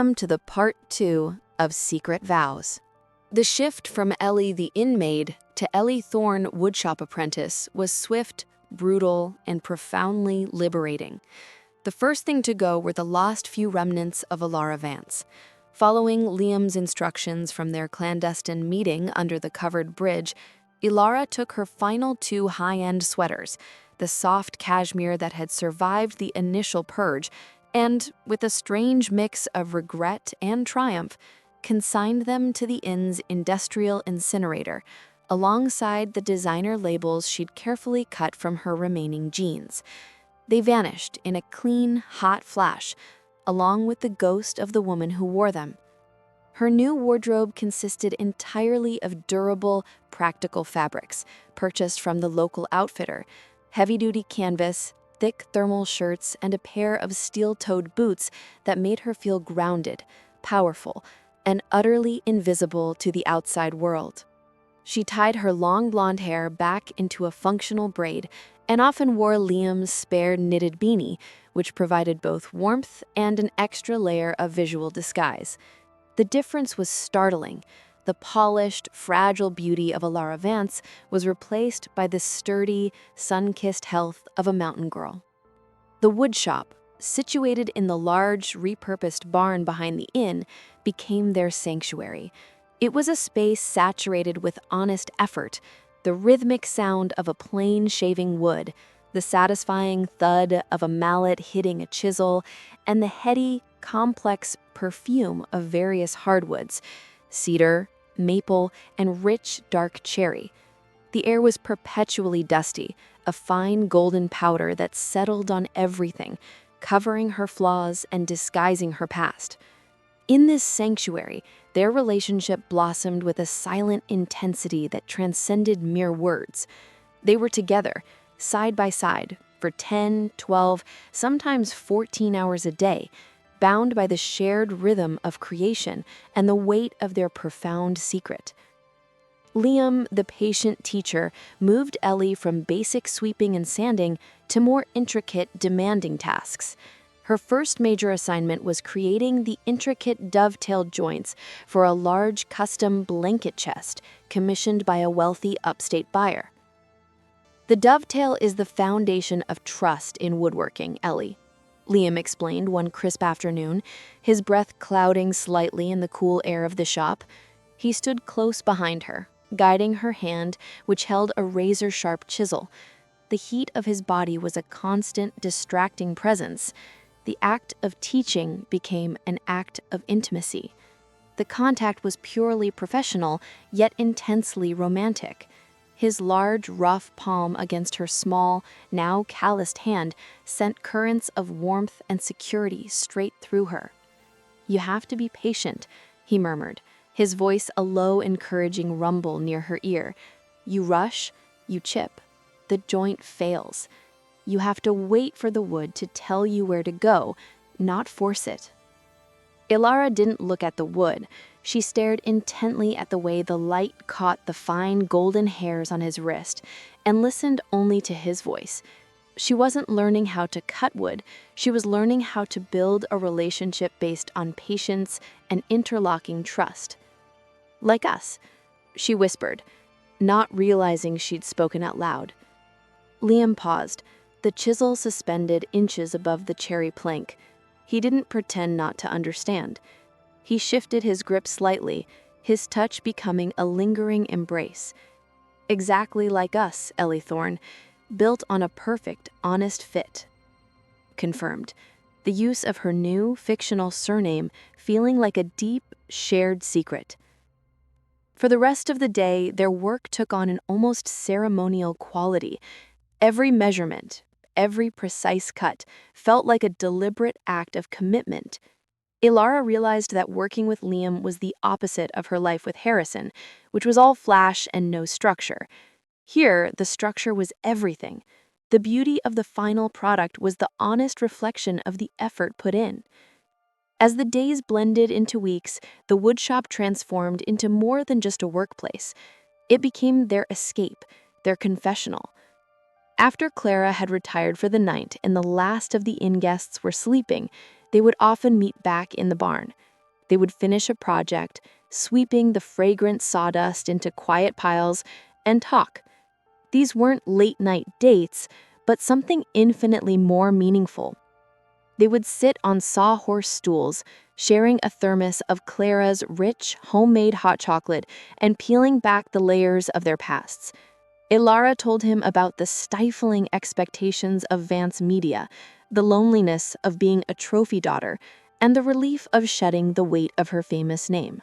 Welcome to the part 2 of Secret Vows. The shift from Ellie the inn-maid to Ellie Thorne woodshop apprentice was swift, brutal, and profoundly liberating. The first thing to go were the lost few remnants of Elara Vance. Following Liam's instructions from their clandestine meeting under the covered bridge, Elara took her final 2 high-end sweaters, the soft cashmere that had survived the initial purge, and, with a strange mix of regret and triumph, consigned them to the inn's industrial incinerator, alongside the designer labels she'd carefully cut from her remaining jeans. They vanished in a clean, hot flash, along with the ghost of the woman who wore them. Her new wardrobe consisted entirely of durable, practical fabrics, purchased from the local outfitter, heavy-duty canvas, thick thermal shirts, and a pair of steel-toed boots that made her feel grounded, powerful, and utterly invisible to the outside world. She tied her long blonde hair back into a functional braid and often wore Liam's spare knitted beanie, which provided both warmth and an extra layer of visual disguise. The difference was startling. The polished, fragile beauty of Elara Vance was replaced by the sturdy, sun-kissed health of a mountain girl. The woodshop, situated in the large, repurposed barn behind the inn, became their sanctuary. It was a space saturated with honest effort, the rhythmic sound of a plane shaving wood, the satisfying thud of a mallet hitting a chisel, and the heady, complex perfume of various hardwoods, cedar, maple, and rich, dark cherry. The air was perpetually dusty, a fine golden powder that settled on everything, covering her flaws and disguising her past. In this sanctuary, their relationship blossomed with a silent intensity that transcended mere words. They were together, side by side, for 10, 12, sometimes 14 hours a day, bound by the shared rhythm of creation and the weight of their profound secret. Liam, the patient teacher, moved Ellie from basic sweeping and sanding to more intricate, demanding tasks. Her first major assignment was creating the intricate dovetailed joints for a large custom blanket chest commissioned by a wealthy upstate buyer. The dovetail is the foundation of trust in woodworking, Ellie, Liam explained one crisp afternoon, his breath clouding slightly in the cool air of the shop. He stood close behind her, guiding her hand, which held a razor-sharp chisel. The heat of his body was a constant, distracting presence. The act of teaching became an act of intimacy. The contact was purely professional, yet intensely romantic. His large, rough palm against her small, now calloused hand sent currents of warmth and security straight through her. "You have to be patient," he murmured, his voice a low, encouraging rumble near her ear. "You rush, you chip. The joint fails. You have to wait for the wood to tell you where to go, not force it." Elara didn't look at the wood. She stared intently at the way the light caught the fine golden hairs on his wrist and listened only to his voice. She wasn't learning how to cut wood. She was learning how to build a relationship based on patience and interlocking trust. "Like us," she whispered, not realizing she'd spoken out loud. Liam paused, the chisel suspended inches above the cherry plank. He didn't pretend not to understand. He shifted his grip slightly, his touch becoming a lingering embrace. "Exactly like us, Ellie Thorne, built on a perfect, honest fit." Confirmed, the use of her new, fictional surname feeling like a deep, shared secret. For the rest of the day, their work took on an almost ceremonial quality. Every measurement, every precise cut, felt like a deliberate act of commitment. Elara realized that working with Liam was the opposite of her life with Harrison, which was all flash and no structure. Here, the structure was everything. The beauty of the final product was the honest reflection of the effort put in. As the days blended into weeks, the woodshop transformed into more than just a workplace. It became their escape, their confessional. After Clara had retired for the night and the last of the inn guests were sleeping, they would often meet back in the barn. They would finish a project, sweeping the fragrant sawdust into quiet piles, and talk. These weren't late-night dates, but something infinitely more meaningful. They would sit on sawhorse stools, sharing a thermos of Clara's rich, homemade hot chocolate and peeling back the layers of their pasts. Elara told him about the stifling expectations of Vance media, the loneliness of being a trophy daughter, and the relief of shedding the weight of her famous name.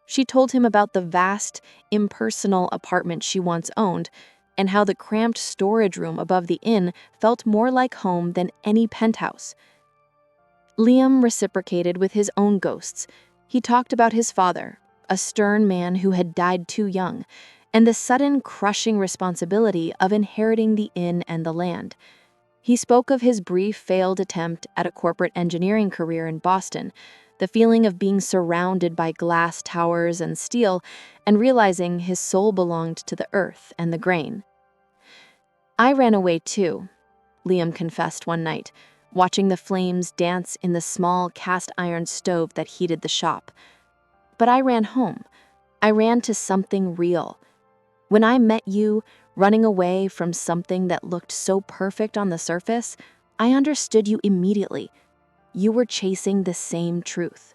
She told him about the vast, impersonal apartment she once owned, and how the cramped storage room above the inn felt more like home than any penthouse. Liam reciprocated with his own ghosts. He talked about his father, a stern man who had died too young, and the sudden crushing responsibility of inheriting the inn and the land. He spoke of his brief failed attempt at a corporate engineering career in Boston, the feeling of being surrounded by glass towers and steel, and realizing his soul belonged to the earth and the grain. "I ran away too," Liam confessed one night, watching the flames dance in the small cast-iron stove that heated the shop. "But I ran home. I ran to something real. When I met you, running away from something that looked so perfect on the surface, I understood you immediately. You were chasing the same truth."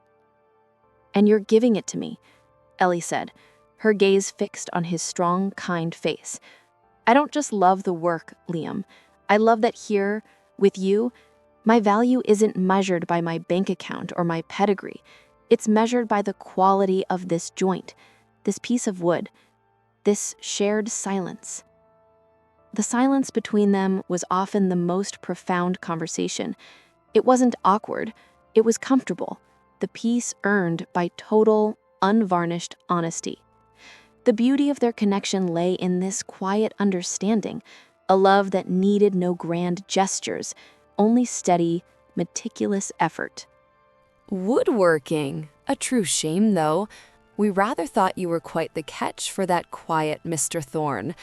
"And you're giving it to me," Ellie said, her gaze fixed on his strong, kind face. "I don't just love the work, Liam. I love that here, with you, my value isn't measured by my bank account or my pedigree. It's measured by the quality of this joint, this piece of wood, this shared silence." The silence between them was often the most profound conversation. It wasn't awkward, it was comfortable, the peace earned by total, unvarnished honesty. The beauty of their connection lay in this quiet understanding, a love that needed no grand gestures, only steady, meticulous effort. "Woodworking. A true shame, though. We rather thought you were quite the catch for that quiet Mr. Thorne.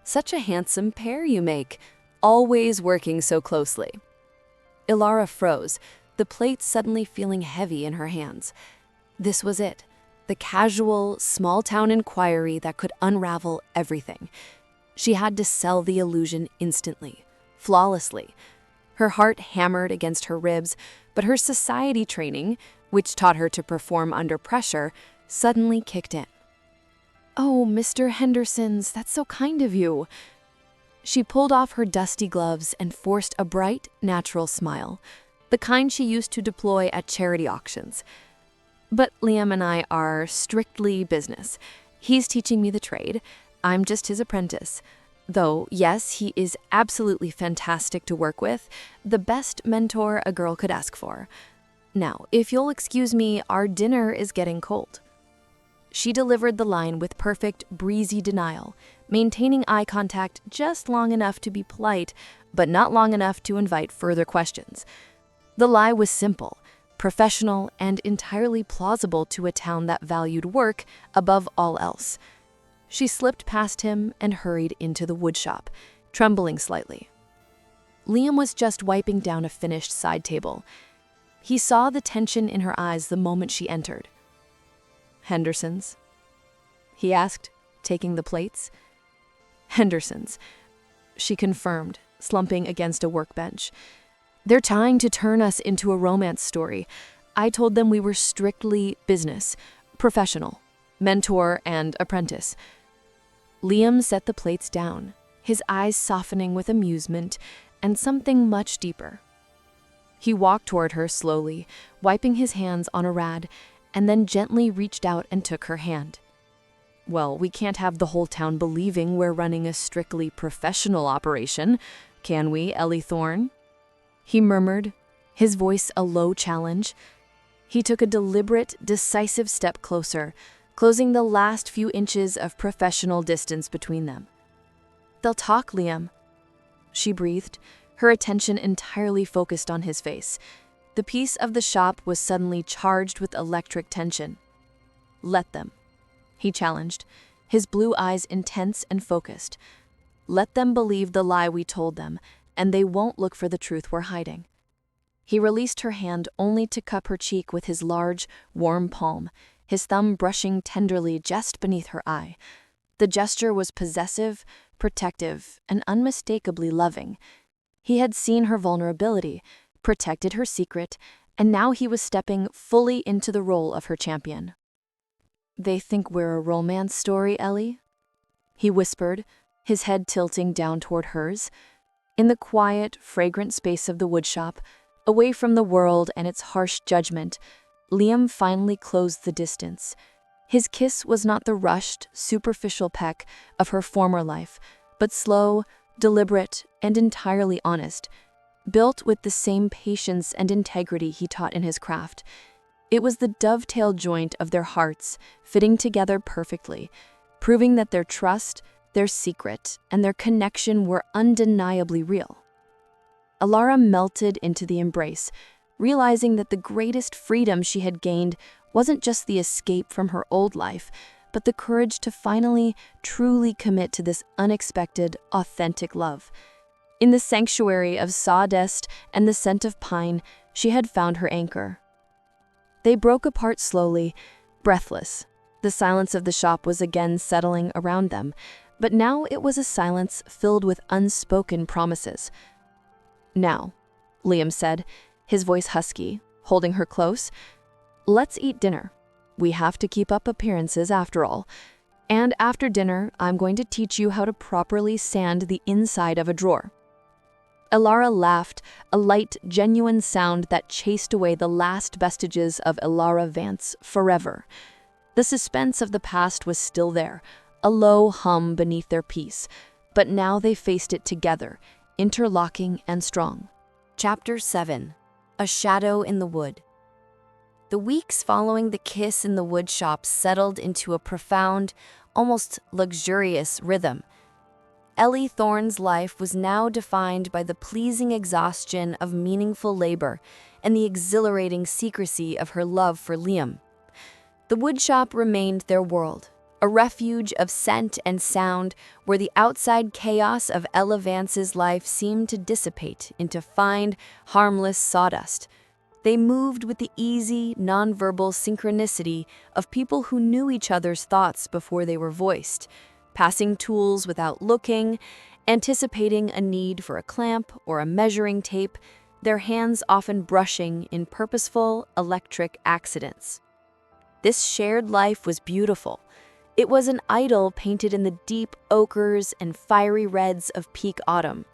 Such a handsome pair you make, always working so closely." Elara froze, the plate suddenly feeling heavy in her hands. This was it, the casual, small-town inquiry that could unravel everything. She had to sell the illusion instantly, flawlessly. Her heart hammered against her ribs, but her society training, which taught her to perform under pressure, suddenly kicked in. "Oh, Mr. Henderson's, that's so kind of you." She pulled off her dusty gloves and forced a bright, natural smile, the kind she used to deploy at charity auctions. "But Liam and I are strictly business. He's teaching me the trade. I'm just his apprentice. Though, yes, he is absolutely fantastic to work with, the best mentor a girl could ask for. Now, if you'll excuse me, our dinner is getting cold." She delivered the line with perfect, breezy denial, maintaining eye contact just long enough to be polite, but not long enough to invite further questions. The lie was simple, professional, and entirely plausible to a town that valued work above all else. She slipped past him and hurried into the woodshop, trembling slightly. Liam was just wiping down a finished side table. He saw the tension in her eyes the moment she entered. "Henderson's?" he asked, taking the plates. "Henderson's," she confirmed, slumping against a workbench. "They're trying to turn us into a romance story. I told them we were strictly business, professional, mentor and apprentice." Liam set the plates down, his eyes softening with amusement and something much deeper. He walked toward her slowly, wiping his hands on a rad, and then gently reached out and took her hand. "Well, we can't have the whole town believing we're running a strictly professional operation, can we, Ellie Thorne?" he murmured, his voice a low challenge. He took a deliberate, decisive step closer, closing the last few inches of professional distance between them. "They'll talk, Liam," she breathed, her attention entirely focused on his face. The piece of the shop was suddenly charged with electric tension. "Let them," he challenged, his blue eyes intense and focused. "Let them believe the lie we told them, and they won't look for the truth we're hiding." He released her hand only to cup her cheek with his large, warm palm, his thumb brushing tenderly just beneath her eye. The gesture was possessive, protective, and unmistakably loving. He had seen her vulnerability, protected her secret, and now he was stepping fully into the role of her champion. "They think we're a romance story, Ellie?" he whispered, his head tilting down toward hers. In the quiet, fragrant space of the woodshop, away from the world and its harsh judgment, Liam finally closed the distance. His kiss was not the rushed, superficial peck of her former life, but slow, deliberate, and entirely honest, built with the same patience and integrity he taught in his craft. It was the dovetail joint of their hearts fitting together perfectly, proving that their trust, their secret, and their connection were undeniably real. Elara melted into the embrace, realizing that the greatest freedom she had gained wasn't just the escape from her old life, but the courage to finally, truly commit to this unexpected, authentic love. In the sanctuary of sawdust and the scent of pine, she had found her anchor. They broke apart slowly, breathless. The silence of the shop was again settling around them, but now it was a silence filled with unspoken promises. "Now," Liam said, his voice husky, holding her close, "let's eat dinner. We have to keep up appearances after all. And after dinner, I'm going to teach you how to properly sand the inside of a drawer." Elara laughed, a light, genuine sound that chased away the last vestiges of Elara Vance forever. The suspense of the past was still there, a low hum beneath their peace, but now they faced it together, interlocking and strong. Chapter 7. A Shadow in the Wood. The weeks following the kiss in the woodshop settled into a profound, almost luxurious rhythm. Ellie Thorne's life was now defined by the pleasing exhaustion of meaningful labor and the exhilarating secrecy of her love for Liam. The woodshop remained their world, a refuge of scent and sound where the outside chaos of Elara Vance's life seemed to dissipate into fine, harmless sawdust. They moved with the easy, nonverbal synchronicity of people who knew each other's thoughts before they were voiced, passing tools without looking, anticipating a need for a clamp or a measuring tape, their hands often brushing in purposeful, electric accidents. This shared life was beautiful. It was an idyll painted in the deep ochres and fiery reds of peak autumn.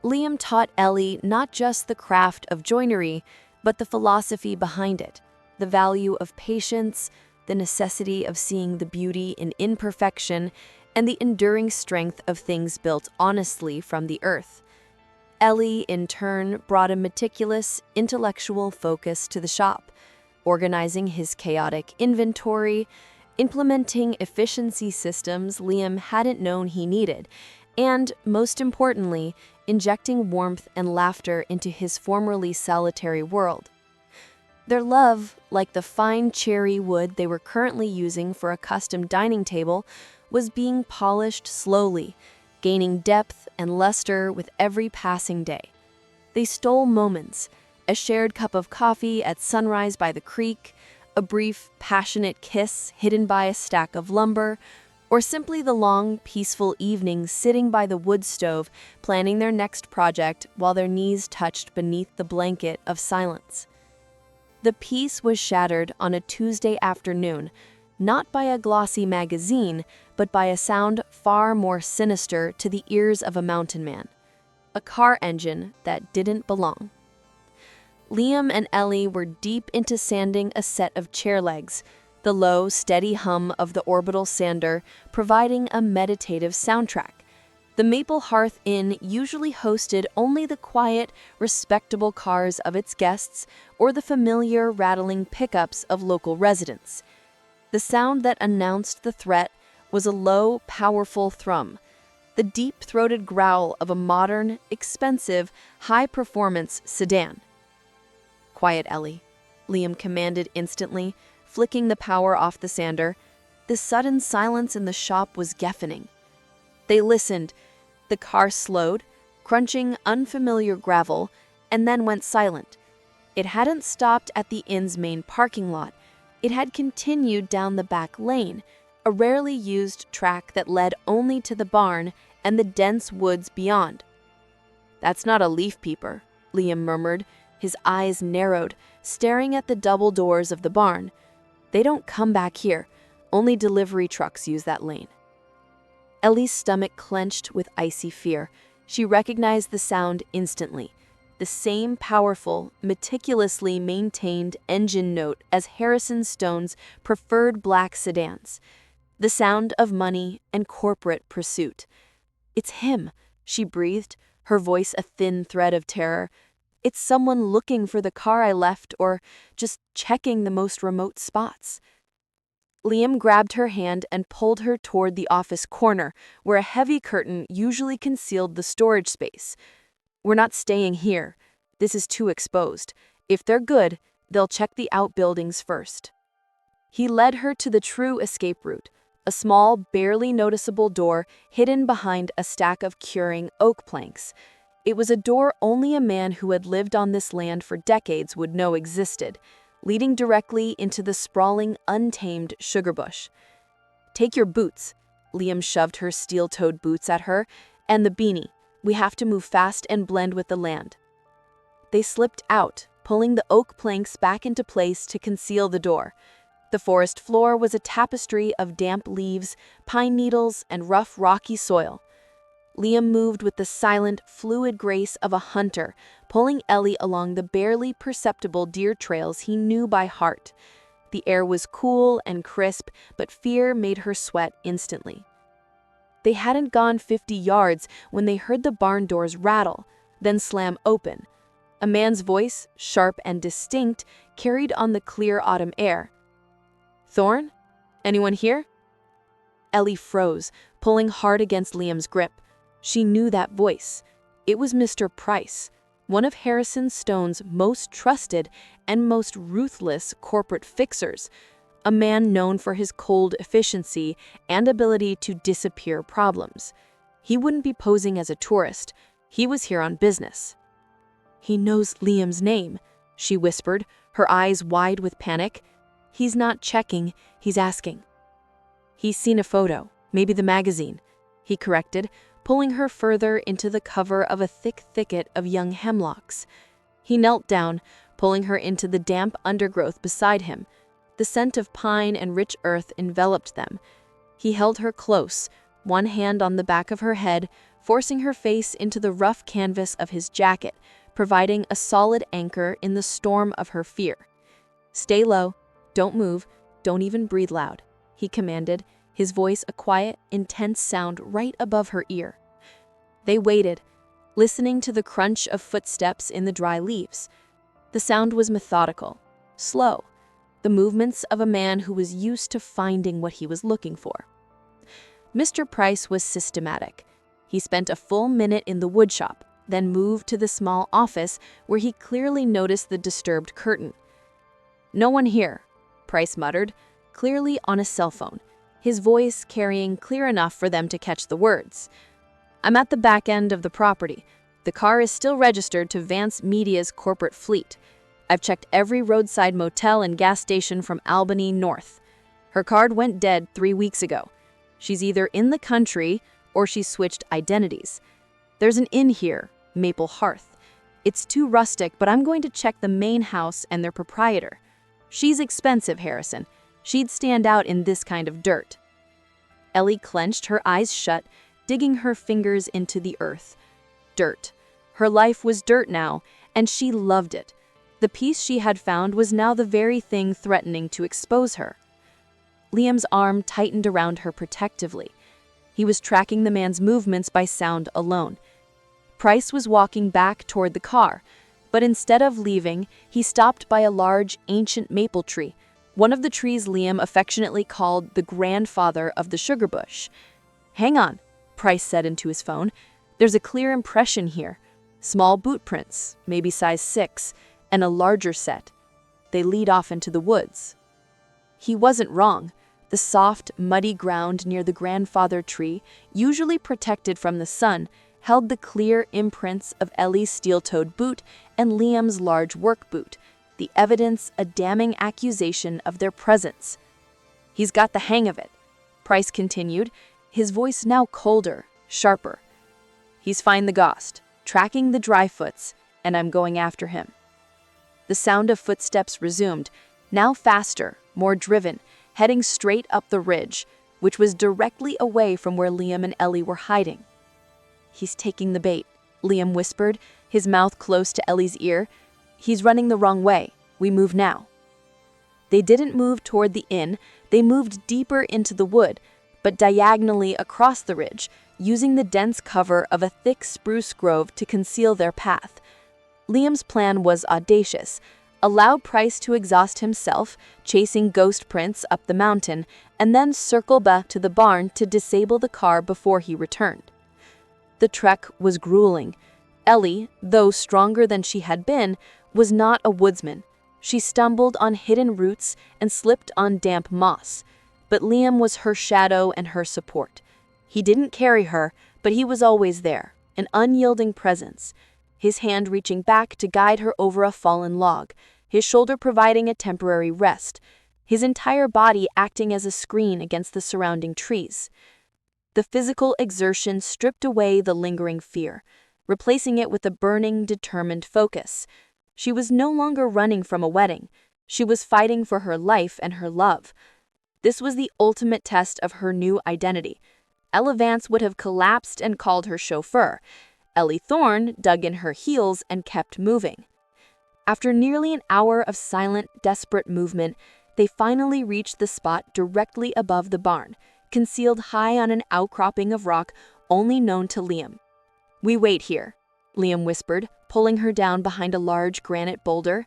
Liam taught Ellie not just the craft of joinery, but the philosophy behind it, the value of patience, the necessity of seeing the beauty in imperfection, and the enduring strength of things built honestly from the earth. Ellie, in turn, brought a meticulous, intellectual focus to the shop, organizing his chaotic inventory, implementing efficiency systems Liam hadn't known he needed, and, most importantly, injecting warmth and laughter into his formerly solitary world. Their love, like the fine cherry wood they were currently using for a custom dining table, was being polished slowly, gaining depth and luster with every passing day. They stole moments, a shared cup of coffee at sunrise by the creek, a brief, passionate kiss hidden by a stack of lumber, or simply the long, peaceful evenings sitting by the wood stove planning their next project while their knees touched beneath the blanket of silence. The peace was shattered on a Tuesday afternoon, not by a glossy magazine, but by a sound far more sinister to the ears of a mountain man, a car engine that didn't belong. Liam and Ellie were deep into sanding a set of chair legs, the low, steady hum of the orbital sander providing a meditative soundtrack. The Maple Hearth Inn usually hosted only the quiet, respectable cars of its guests or the familiar, rattling pickups of local residents. The sound that announced the threat was a low, powerful thrum, the deep-throated growl of a modern, expensive, high-performance sedan. "Quiet, Ellie," Liam commanded instantly, flicking the power off the sander. The sudden silence in the shop was deafening. They listened. The car slowed, crunching unfamiliar gravel, and then went silent, It hadn't stopped at the inn's main parking lot. It had continued down the back lane, a rarely used track that led only to the barn and the dense woods beyond. "That's not a leaf peeper," Liam murmured, his eyes narrowed, staring at the double doors of the barn. "They don't come back here. Only delivery trucks use that lane." Ellie's stomach clenched with icy fear. She recognized the sound instantly. The same powerful, meticulously maintained engine note as Harrison Stone's preferred black sedans. The sound of money and corporate pursuit. "It's him," she breathed, her voice a thin thread of terror. "It's someone looking for the car I left or just checking the most remote spots." Liam grabbed her hand and pulled her toward the office corner, where a heavy curtain usually concealed the storage space. "We're not staying here. This is too exposed. If they're good, they'll check the outbuildings first." He led her to the true escape route, a small, barely noticeable door hidden behind a stack of curing oak planks. It was a door only a man who had lived on this land for decades would know existed, leading directly into the sprawling, untamed sugar bush. "Take your boots." Liam shoved her steel-toed boots at her, "and the beanie. We have to move fast and blend with the land." They slipped out, pulling the oak planks back into place to conceal the door. The forest floor was a tapestry of damp leaves, pine needles, and rough, rocky soil. Liam moved with the silent, fluid grace of a hunter, pulling Ellie along the barely perceptible deer trails he knew by heart. The air was cool and crisp, but fear made her sweat instantly. They hadn't gone 50 yards when they heard the barn doors rattle, then slam open. A man's voice, sharp and distinct, carried on the clear autumn air. "Thorne? Anyone here?" Ellie froze, pulling hard against Liam's grip. She knew that voice. It was Mr. Price, one of Harrison Stone's most trusted and most ruthless corporate fixers, a man known for his cold efficiency and ability to disappear problems. He wouldn't be posing as a tourist. He was here on business. "He knows Liam's name," she whispered, her eyes wide with panic. "He's not checking, he's asking." "He's seen a photo, maybe the magazine," he corrected, pulling her further into the cover of a thick thicket of young hemlocks. He knelt down, pulling her into the damp undergrowth beside him. The scent of pine and rich earth enveloped them. He held her close, one hand on the back of her head, forcing her face into the rough canvas of his jacket, providing a solid anchor in the storm of her fear. "Stay low, don't move, don't even breathe loud," he commanded, his voice a quiet, intense sound right above her ear. They waited, listening to the crunch of footsteps in the dry leaves. The sound was methodical, slow, the movements of a man who was used to finding what he was looking for. Mr. Price was systematic. He spent a full minute in the woodshop, then moved to the small office where he clearly noticed the disturbed curtain. "No one here," Price muttered, clearly on a cell phone, his voice carrying clear enough for them to catch the words. "I'm at the back end of the property. The car is still registered to Vance Media's corporate fleet. I've checked every roadside motel and gas station from Albany north. Her card went dead 3 weeks ago. She's either in the country or she's switched identities. There's an inn here, Maple Hearth. It's too rustic, but I'm going to check the main house and their proprietor. She's expensive, Harrison. She'd stand out in this kind of dirt." Ellie clenched, her eyes shut, digging her fingers into the earth. Dirt. Her life was dirt now, and she loved it. The peace she had found was now the very thing threatening to expose her. Liam's arm tightened around her protectively. He was tracking the man's movements by sound alone. Price was walking back toward the car, but instead of leaving, he stopped by a large, ancient maple tree, one of the trees Liam affectionately called the grandfather of the sugar bush. "Hang on," Price said into his phone. "There's a clear impression here. Small boot prints, maybe size 6, and a larger set. They lead off into the woods." He wasn't wrong. The soft, muddy ground near the grandfather tree, usually protected from the sun, held the clear imprints of Ellie's steel-toed boot and Liam's large work boot, the evidence a damning accusation of their presence. "He's got the hang of it," Price continued, his voice now colder, sharper. "He's find the ghost, tracking the Dryfoots, and I'm going after him." The sound of footsteps resumed, now faster, more driven, heading straight up the ridge, which was directly away from where Liam and Ellie were hiding. "He's taking the bait," Liam whispered, his mouth close to Ellie's ear. "He's running the wrong way. We move now." They didn't move toward the inn, they moved deeper into the wood, but diagonally across the ridge, using the dense cover of a thick spruce grove to conceal their path. Liam's plan was audacious: allow Price to exhaust himself, chasing ghost prints up the mountain, and then circle back to the barn to disable the car before he returned. The trek was grueling. Ellie, though stronger than she had been, was not a woodsman. She stumbled on hidden roots and slipped on damp moss, but Liam was her shadow and her support. He didn't carry her, but he was always there, an unyielding presence, his hand reaching back to guide her over a fallen log, his shoulder providing a temporary rest, his entire body acting as a screen against the surrounding trees. The physical exertion stripped away the lingering fear, replacing it with a burning, determined focus. She was no longer running from a wedding. She was fighting for her life and her love. This was the ultimate test of her new identity. Elara Vance would have collapsed and called her chauffeur. Ellie Thorne dug in her heels and kept moving. After nearly an hour of silent, desperate movement, they finally reached the spot directly above the barn, concealed high on an outcropping of rock only known to Liam. "We wait here," Liam whispered, pulling her down behind a large granite boulder.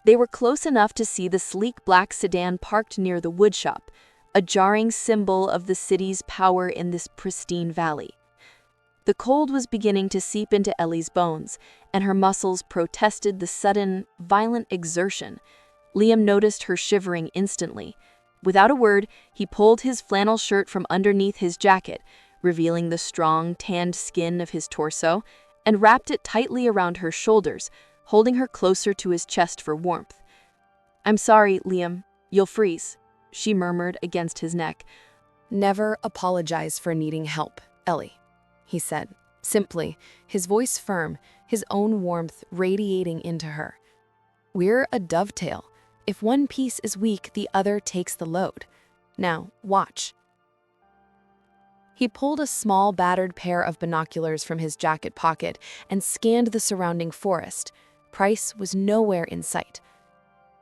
They were close enough to see the sleek black sedan parked near the woodshop, a jarring symbol of the city's power in this pristine valley. The cold was beginning to seep into Ellie's bones, and her muscles protested the sudden, violent exertion. Liam noticed her shivering instantly. Without a word, he pulled his flannel shirt from underneath his jacket, revealing the strong, tanned skin of his torso, and wrapped it tightly around her shoulders, holding her closer to his chest for warmth. "I'm sorry, Liam. You'll freeze," she murmured against his neck. "Never apologize for needing help, Ellie," he said, simply, his voice firm, his own warmth radiating into her. "We're a dovetail. If one piece is weak, the other takes the load. Now, watch." He pulled a small, battered pair of binoculars from his jacket pocket and scanned the surrounding forest. Price was nowhere in sight.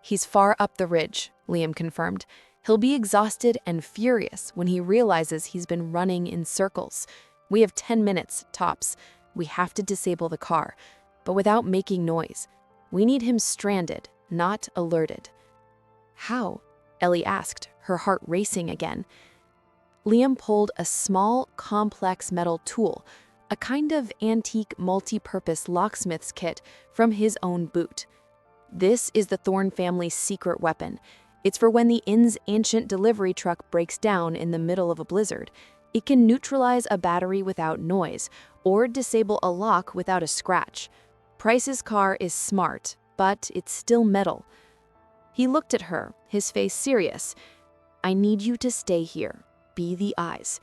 "He's far up the ridge," Liam confirmed. "He'll be exhausted and furious when he realizes he's been running in circles. We have 10 minutes, tops. We have to disable the car, but without making noise. We need him stranded, not alerted." "How?" Ellie asked, her heart racing again. Liam pulled a small, complex metal tool, a kind of antique multi-purpose locksmith's kit, from his own boot. "This is the Thorne family's secret weapon. It's for when the inn's ancient delivery truck breaks down in the middle of a blizzard. It can neutralize a battery without noise, or disable a lock without a scratch. Price's car is smart, but it's still metal." He looked at her, his face serious. "I need you to stay here. Be the eyes.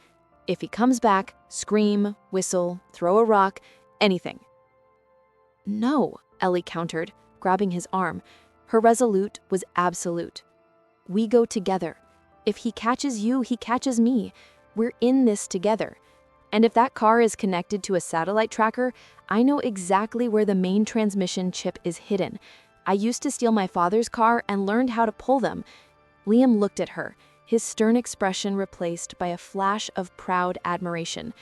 If he comes back, scream, whistle, throw a rock, anything." "No," Ellie countered, grabbing his arm. Her resolute was absolute. "We go together. If he catches you, he catches me. We're in this together. And if that car is connected to a satellite tracker, I know exactly where the main transmission chip is hidden. I used to steal my father's car and learned how to pull them." Liam looked at her, his stern expression replaced by a flash of proud admiration.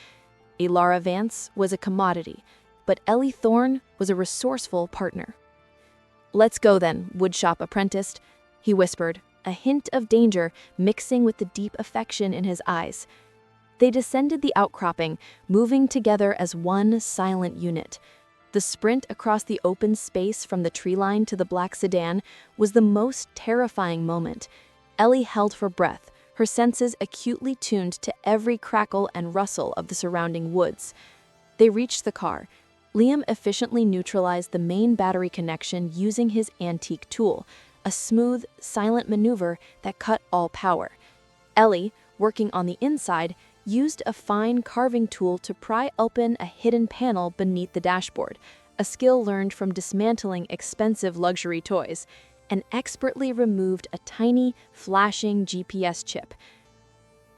Elara Vance was a commodity, but Ellie Thorne was a resourceful partner. "Let's go then, woodshop apprentice," he whispered, a hint of danger mixing with the deep affection in his eyes. They descended the outcropping, moving together as one silent unit. The sprint across the open space from the tree line to the black sedan was the most terrifying moment. Ellie held for breath, her senses acutely tuned to every crackle and rustle of the surrounding woods. They reached the car. Liam efficiently neutralized the main battery connection using his antique tool, a smooth, silent maneuver that cut all power. Ellie, working on the inside, used a fine carving tool to pry open a hidden panel beneath the dashboard, a skill learned from dismantling expensive luxury toys, and expertly removed a tiny, flashing GPS chip.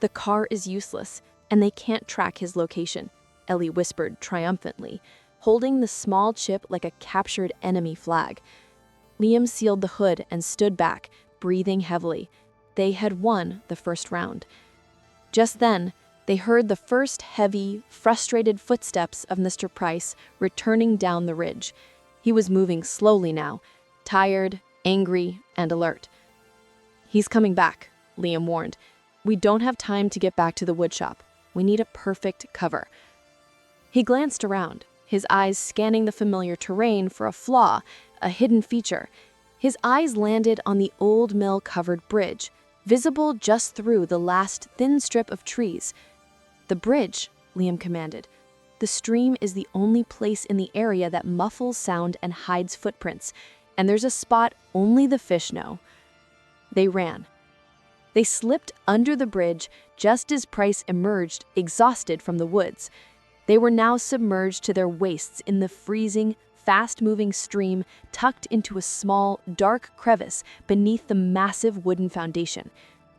"The car is useless, and they can't track his location," Ellie whispered triumphantly, holding the small chip like a captured enemy flag. Liam sealed the hood and stood back, breathing heavily. They had won the first round. Just then, they heard the first heavy, frustrated footsteps of Mr. Price returning down the ridge. He was moving slowly now, tired, angry, and alert. "He's coming back," Liam warned. "We don't have time to get back to the woodshop. We need a perfect cover." He glanced around, his eyes scanning the familiar terrain for a flaw, a hidden feature. His eyes landed on the old mill-covered bridge, visible just through the last thin strip of trees. "The bridge," Liam commanded. "The stream is the only place in the area that muffles sound and hides footprints, and there's a spot only the fish know." They ran. They slipped under the bridge just as Price emerged, exhausted from the woods. They were now submerged to their waists in the freezing, fast-moving stream tucked into a small, dark crevice beneath the massive wooden foundation.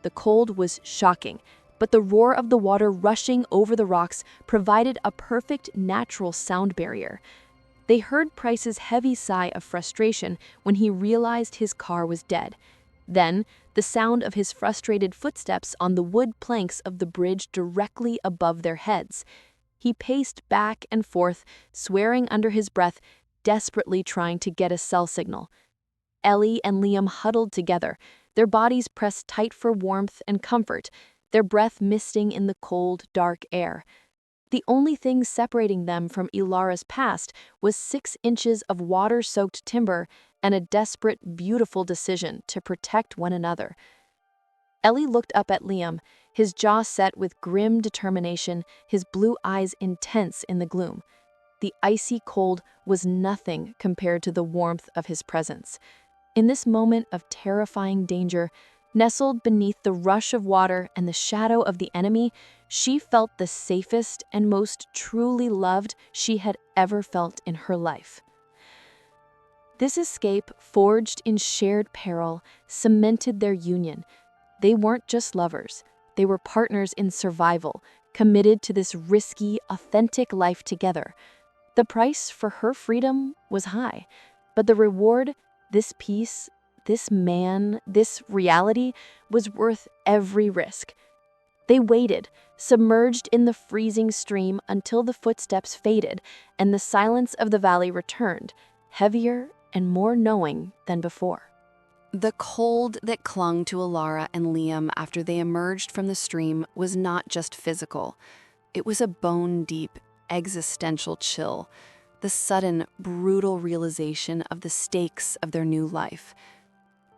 The cold was shocking, but the roar of the water rushing over the rocks provided a perfect natural sound barrier. They heard Price's heavy sigh of frustration when he realized his car was dead. Then, the sound of his frustrated footsteps on the wood planks of the bridge directly above their heads. He paced back and forth, swearing under his breath, desperately trying to get a cell signal. Ellie and Liam huddled together, their bodies pressed tight for warmth and comfort, their breath misting in the cold, dark air. The only thing separating them from Elara's past was 6 inches of water-soaked timber and a desperate, beautiful decision to protect one another. Ellie looked up at Liam, his jaw set with grim determination, his blue eyes intense in the gloom. The icy cold was nothing compared to the warmth of his presence. In this moment of terrifying danger, nestled beneath the rush of water and the shadow of the enemy, she felt the safest and most truly loved she had ever felt in her life. This escape, forged in shared peril, cemented their union. They weren't just lovers. They were partners in survival, committed to this risky, authentic life together. The price for her freedom was high, but the reward, this peace, this man, this reality, was worth every risk. They waited, submerged in the freezing stream until the footsteps faded and the silence of the valley returned, heavier and more knowing than before. The cold that clung to Elara and Liam after they emerged from the stream was not just physical. It was a bone-deep, existential chill, the sudden, brutal realization of the stakes of their new life.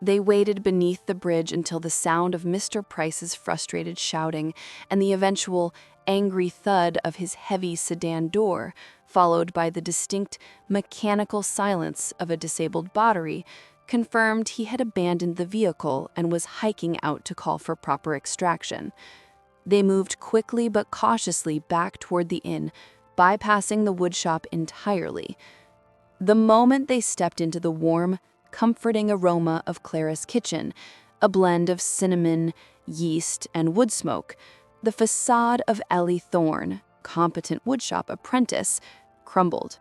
They waited beneath the bridge until the sound of Mr. Price's frustrated shouting and the eventual angry thud of his heavy sedan door, followed by the distinct, mechanical silence of a disabled battery, confirmed he had abandoned the vehicle and was hiking out to call for proper extraction. They moved quickly but cautiously back toward the inn, bypassing the woodshop entirely. The moment they stepped into the warm, comforting aroma of Clara's kitchen, a blend of cinnamon, yeast, and wood smoke, the facade of Ellie Thorne, competent woodshop apprentice, crumbled.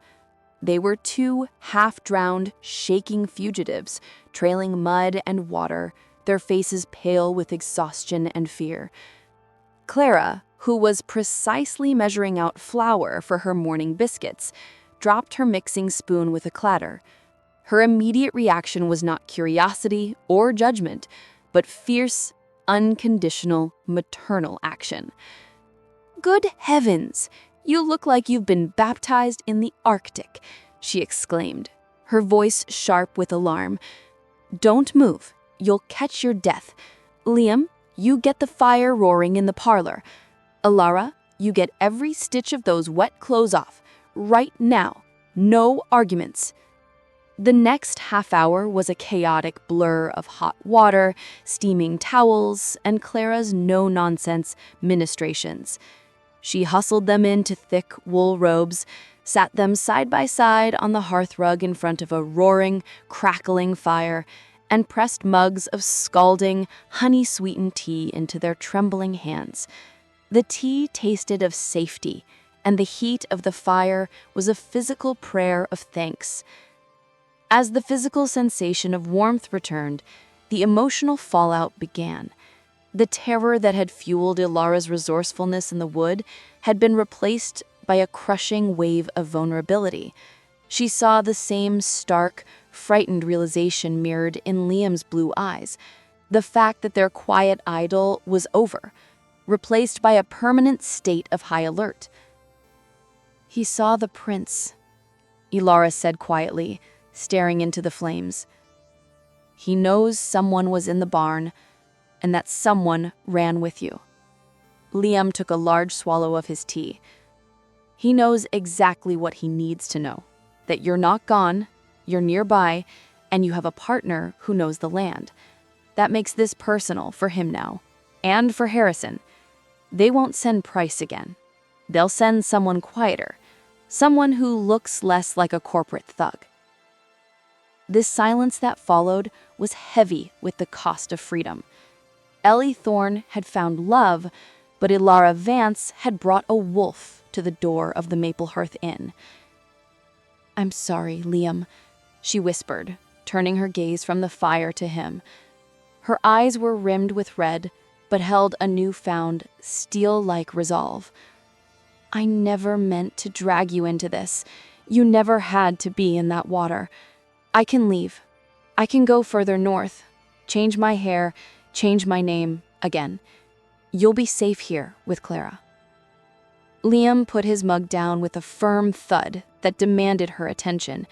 They were 2 half-drowned, shaking fugitives, trailing mud and water, their faces pale with exhaustion and fear. Clara, who was precisely measuring out flour for her morning biscuits, dropped her mixing spoon with a clatter. Her immediate reaction was not curiosity or judgment, but fierce, unconditional, maternal action. "Good heavens! You look like you've been baptized in the Arctic," she exclaimed, her voice sharp with alarm. "Don't move. You'll catch your death. Liam, you get the fire roaring in the parlor. Elara, you get every stitch of those wet clothes off, right now. No arguments. The next half hour was a chaotic blur of hot water, steaming towels, and Clara's no-nonsense ministrations. She hustled them into thick wool robes, sat them side by side on the hearthrug in front of a roaring, crackling fire, and pressed mugs of scalding, honey-sweetened tea into their trembling hands. The tea tasted of safety, and the heat of the fire was a physical prayer of thanks. As the physical sensation of warmth returned, the emotional fallout began. The terror that had fueled Elara's resourcefulness in the wood had been replaced by a crushing wave of vulnerability. She saw the same stark, frightened realization mirrored in Liam's blue eyes. The fact that their quiet idyll was over, replaced by a permanent state of high alert. "He saw the prince," Elara said quietly, staring into the flames. "He knows someone was in the barn, and that someone ran with you." Liam took a large swallow of his tea. "He knows exactly what he needs to know, that you're not gone, you're nearby, and you have a partner who knows the land. That makes this personal for him now, and for Harrison. They won't send Price again. They'll send someone quieter, someone who looks less like a corporate thug." This silence that followed was heavy with the cost of freedom. Ellie Thorne had found love, but Elara Vance had brought a wolf to the door of the Maplehearth Inn. "I'm sorry, Liam," she whispered, turning her gaze from the fire to him. Her eyes were rimmed with red, but held a newfound, steel-like resolve. "I never meant to drag you into this. You never had to be in that water. I can leave. I can go further north, change my hair, change my name again. You'll be safe here with Clara." Liam put his mug down with a firm thud that demanded her attention.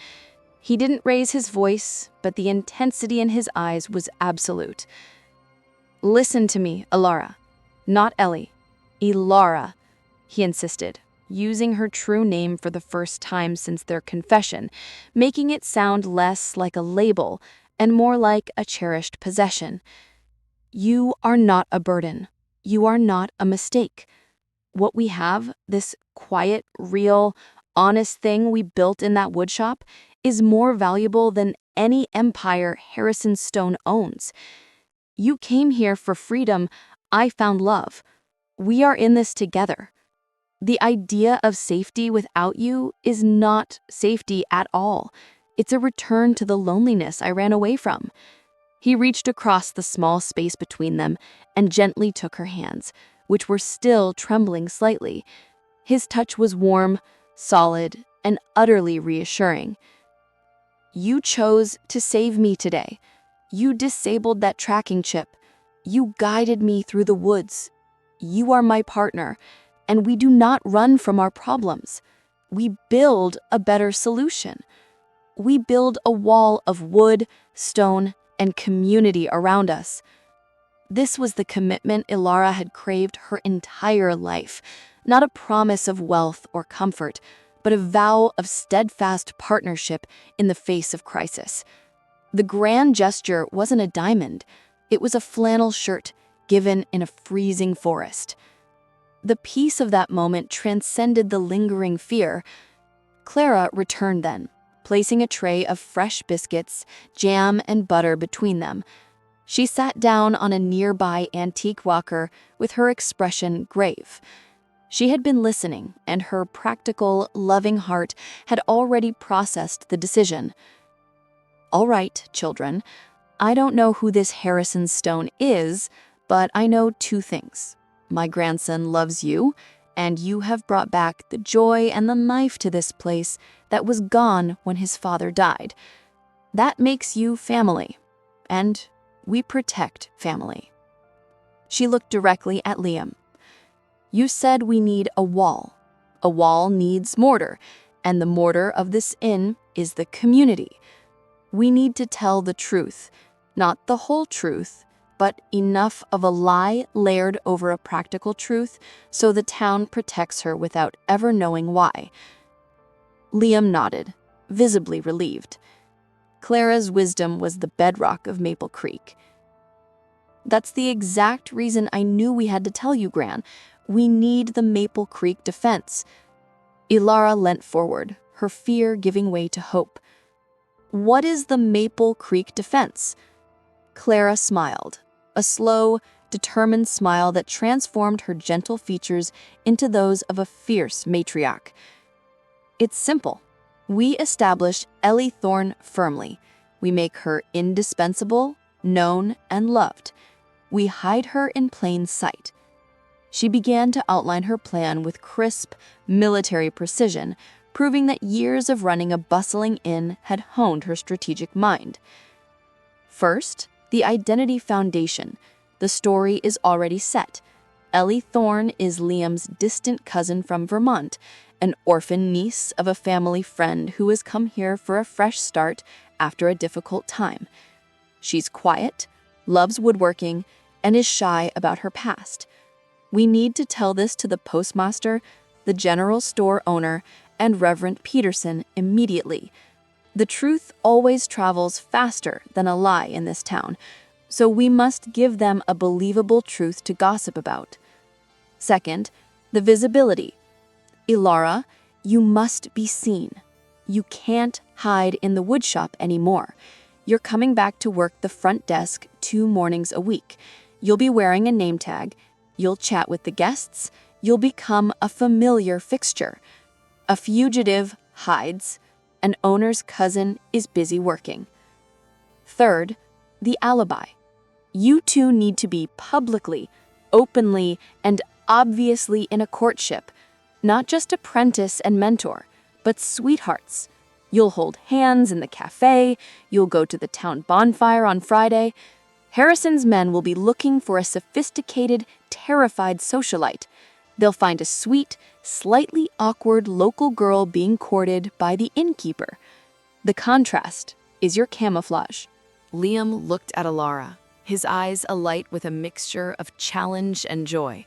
He didn't raise his voice, but the intensity in his eyes was absolute. "Listen to me, Elara. Not Ellie. Elara," he insisted, using her true name for the first time since their confession, making it sound less like a label and more like a cherished possession. "You are not a burden. You are not a mistake. What we have, this quiet, real, honest thing we built in that woodshop, is more valuable than any empire Harrison Stone owns. You came here for freedom. I found love. We are in this together. The idea of safety without you is not safety at all. It's a return to the loneliness I ran away from." He reached across the small space between them and gently took her hands, which were still trembling slightly. His touch was warm, solid, and utterly reassuring. "You chose to save me today. You disabled that tracking chip. You guided me through the woods. You are my partner, and we do not run from our problems. We build a better solution. We build a wall of wood, stone, and community around us." This was the commitment Elara had craved her entire life, not a promise of wealth or comfort, but a vow of steadfast partnership in the face of crisis. The grand gesture wasn't a diamond. It was a flannel shirt given in a freezing forest. The peace of that moment transcended the lingering fear. Clara returned then, placing a tray of fresh biscuits, jam, and butter between them. She sat down on a nearby antique walker with her expression grave. She had been listening, and her practical, loving heart had already processed the decision. "All right, children, I don't know who this Harrison Stone is, but I know two things. My grandson loves you, and you have brought back the joy and the life to this place that was gone when his father died. That makes you family, and we protect family." She looked directly at Liam. "You said we need a wall. A wall needs mortar, and the mortar of this inn is the community. We need to tell the truth, not the whole truth, but enough of a lie layered over a practical truth so the town protects her without ever knowing why." Liam nodded, visibly relieved. Clara's wisdom was the bedrock of Maple Creek. That's the exact reason I knew we had to tell you, Gran. We need the Maple Creek defense. Elara leant forward, her fear giving way to hope. What is the Maple Creek defense? Clara smiled, a slow, determined smile that transformed her gentle features into those of a fierce matriarch. It's simple. We establish Ellie Thorne firmly. We make her indispensable, known, and loved. We hide her in plain sight. She began to outline her plan with crisp, military precision, proving that years of running a bustling inn had honed her strategic mind. First, the identity foundation. The story is already set. Ellie Thorne is Liam's distant cousin from Vermont, an orphan niece of a family friend who has come here for a fresh start after a difficult time. She's quiet, loves woodworking, and is shy about her past. We need to tell this to the postmaster, the general store owner, and Reverend Peterson immediately. The truth always travels faster than a lie in this town, so we must give them a believable truth to gossip about. Second, the visibility. Elara, you must be seen. You can't hide in the woodshop anymore. You're coming back to work the front desk 2 mornings a week. You'll be wearing a name tag. You'll chat with the guests. You'll become a familiar fixture. A fugitive hides. An owner's cousin is busy working. Third, the alibi. You two need to be publicly, openly, and obviously in a courtship. Not just apprentice and mentor, but sweethearts. You'll hold hands in the cafe. You'll go to the town bonfire on Friday. Harrison's men will be looking for a sophisticated, terrified socialite. They'll find a sweet, slightly awkward local girl being courted by the innkeeper. The contrast is your camouflage. Liam looked at Elara, his eyes alight with a mixture of challenge and joy.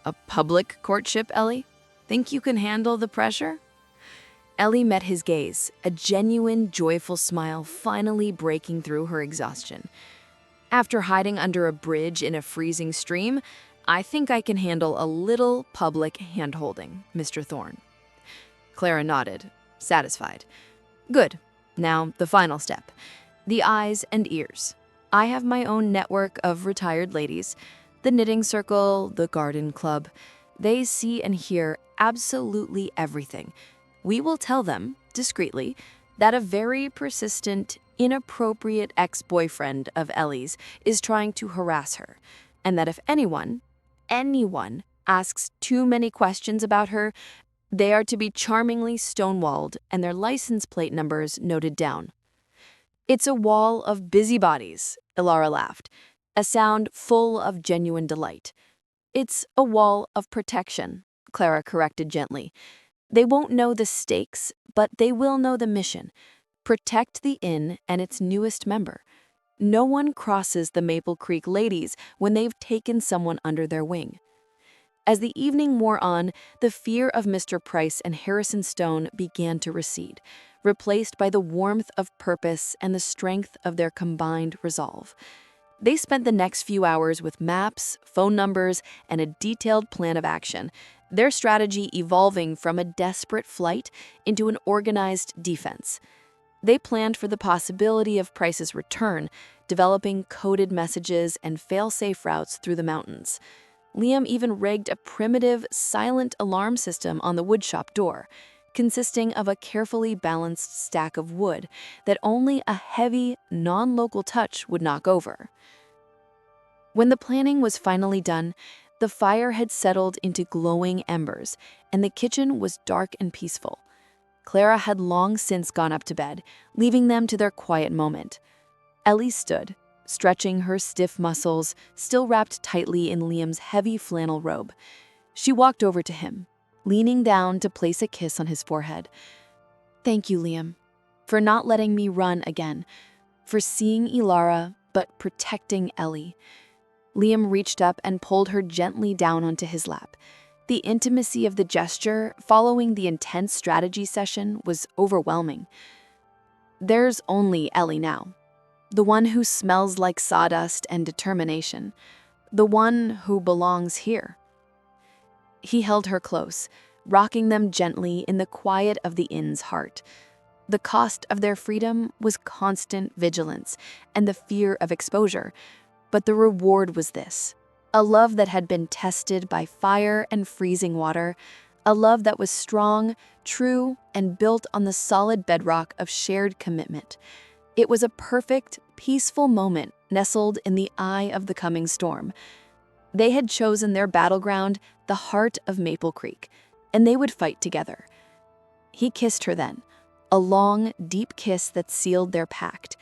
A public courtship, Ellie? Think you can handle the pressure? Ellie met his gaze, a genuine, joyful smile finally breaking through her exhaustion. After hiding under a bridge in a freezing stream, I think I can handle a little public hand-holding, Mr. Thorne. Clara nodded, satisfied. Good. Now, the final step. The eyes and ears. I have my own network of retired ladies, the knitting circle, the garden club. They see and hear absolutely everything. We will tell them, discreetly, that a very persistent, inappropriate ex-boyfriend of Ellie's is trying to harass her, and that if anyone asks too many questions about her, they are to be charmingly stonewalled and their license plate numbers noted down. It's a wall of busybodies, Elara laughed, a sound full of genuine delight. It's a wall of protection, Clara corrected gently. They won't know the stakes, but they will know the mission. Protect the inn and its newest member. No one crosses the Maple Creek ladies when they've taken someone under their wing. As the evening wore on, the fear of Mr. Price and Harrison Stone began to recede, replaced by the warmth of purpose and the strength of their combined resolve. They spent the next few hours with maps, phone numbers, and a detailed plan of action, their strategy evolving from a desperate flight into an organized defense. They planned for the possibility of Price's return, developing coded messages and fail-safe routes through the mountains. Liam even rigged a primitive, silent alarm system on the woodshop door, consisting of a carefully balanced stack of wood that only a heavy, non-local touch would knock over. When the planning was finally done, the fire had settled into glowing embers, and the kitchen was dark and peaceful. Clara had long since gone up to bed, leaving them to their quiet moment. Ellie stood, stretching her stiff muscles, still wrapped tightly in Liam's heavy flannel robe. She walked over to him, leaning down to place a kiss on his forehead. "Thank you, Liam, for not letting me run again, for seeing Elara, but protecting Ellie." Liam reached up and pulled her gently down onto his lap. The intimacy of the gesture following the intense strategy session was overwhelming. There's only Ellie now, the one who smells like sawdust and determination, the one who belongs here. He held her close, rocking them gently in the quiet of the inn's heart. The cost of their freedom was constant vigilance and the fear of exposure, but the reward was this: a love that had been tested by fire and freezing water, a love that was strong, true, and built on the solid bedrock of shared commitment. It was a perfect, peaceful moment nestled in the eye of the coming storm. They had chosen their battleground, the heart of Maple Creek, and they would fight together. He kissed her then, a long, deep kiss that sealed their pact.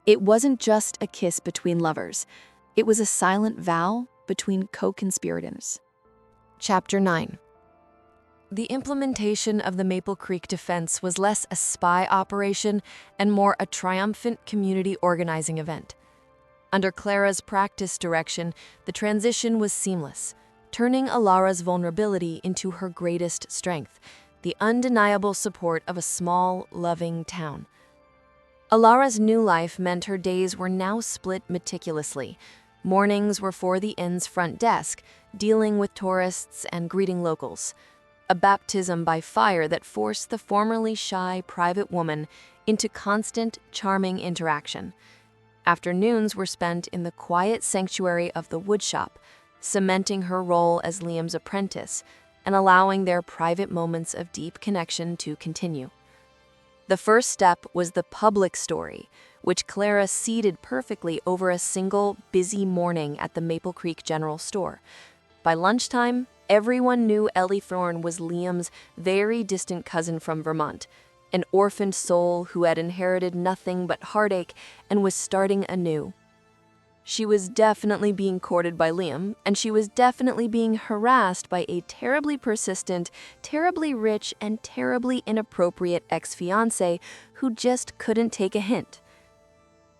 It wasn't just a kiss between lovers. It was a silent vow between co-conspirators. Chapter 9. The implementation of the Maple Creek defense was less a spy operation and more a triumphant community organizing event. Under Clara's practice direction, the transition was seamless, turning Elara's vulnerability into her greatest strength, the undeniable support of a small, loving town. Elara's new life meant her days were now split meticulously. Mornings were for the inn's front desk, dealing with tourists and greeting locals. A baptism by fire that forced the formerly shy private woman into constant, charming interaction. Afternoons were spent in the quiet sanctuary of the woodshop, cementing her role as Liam's apprentice and allowing their private moments of deep connection to continue. The first step was the public story, which Clara seeded perfectly over a single, busy morning at the Maple Creek General Store. By lunchtime, everyone knew Ellie Thorne was Liam's very distant cousin from Vermont, an orphaned soul who had inherited nothing but heartache and was starting anew. She was definitely being courted by Liam, and she was definitely being harassed by a terribly persistent, terribly rich, and terribly inappropriate ex-fiancé who just couldn't take a hint.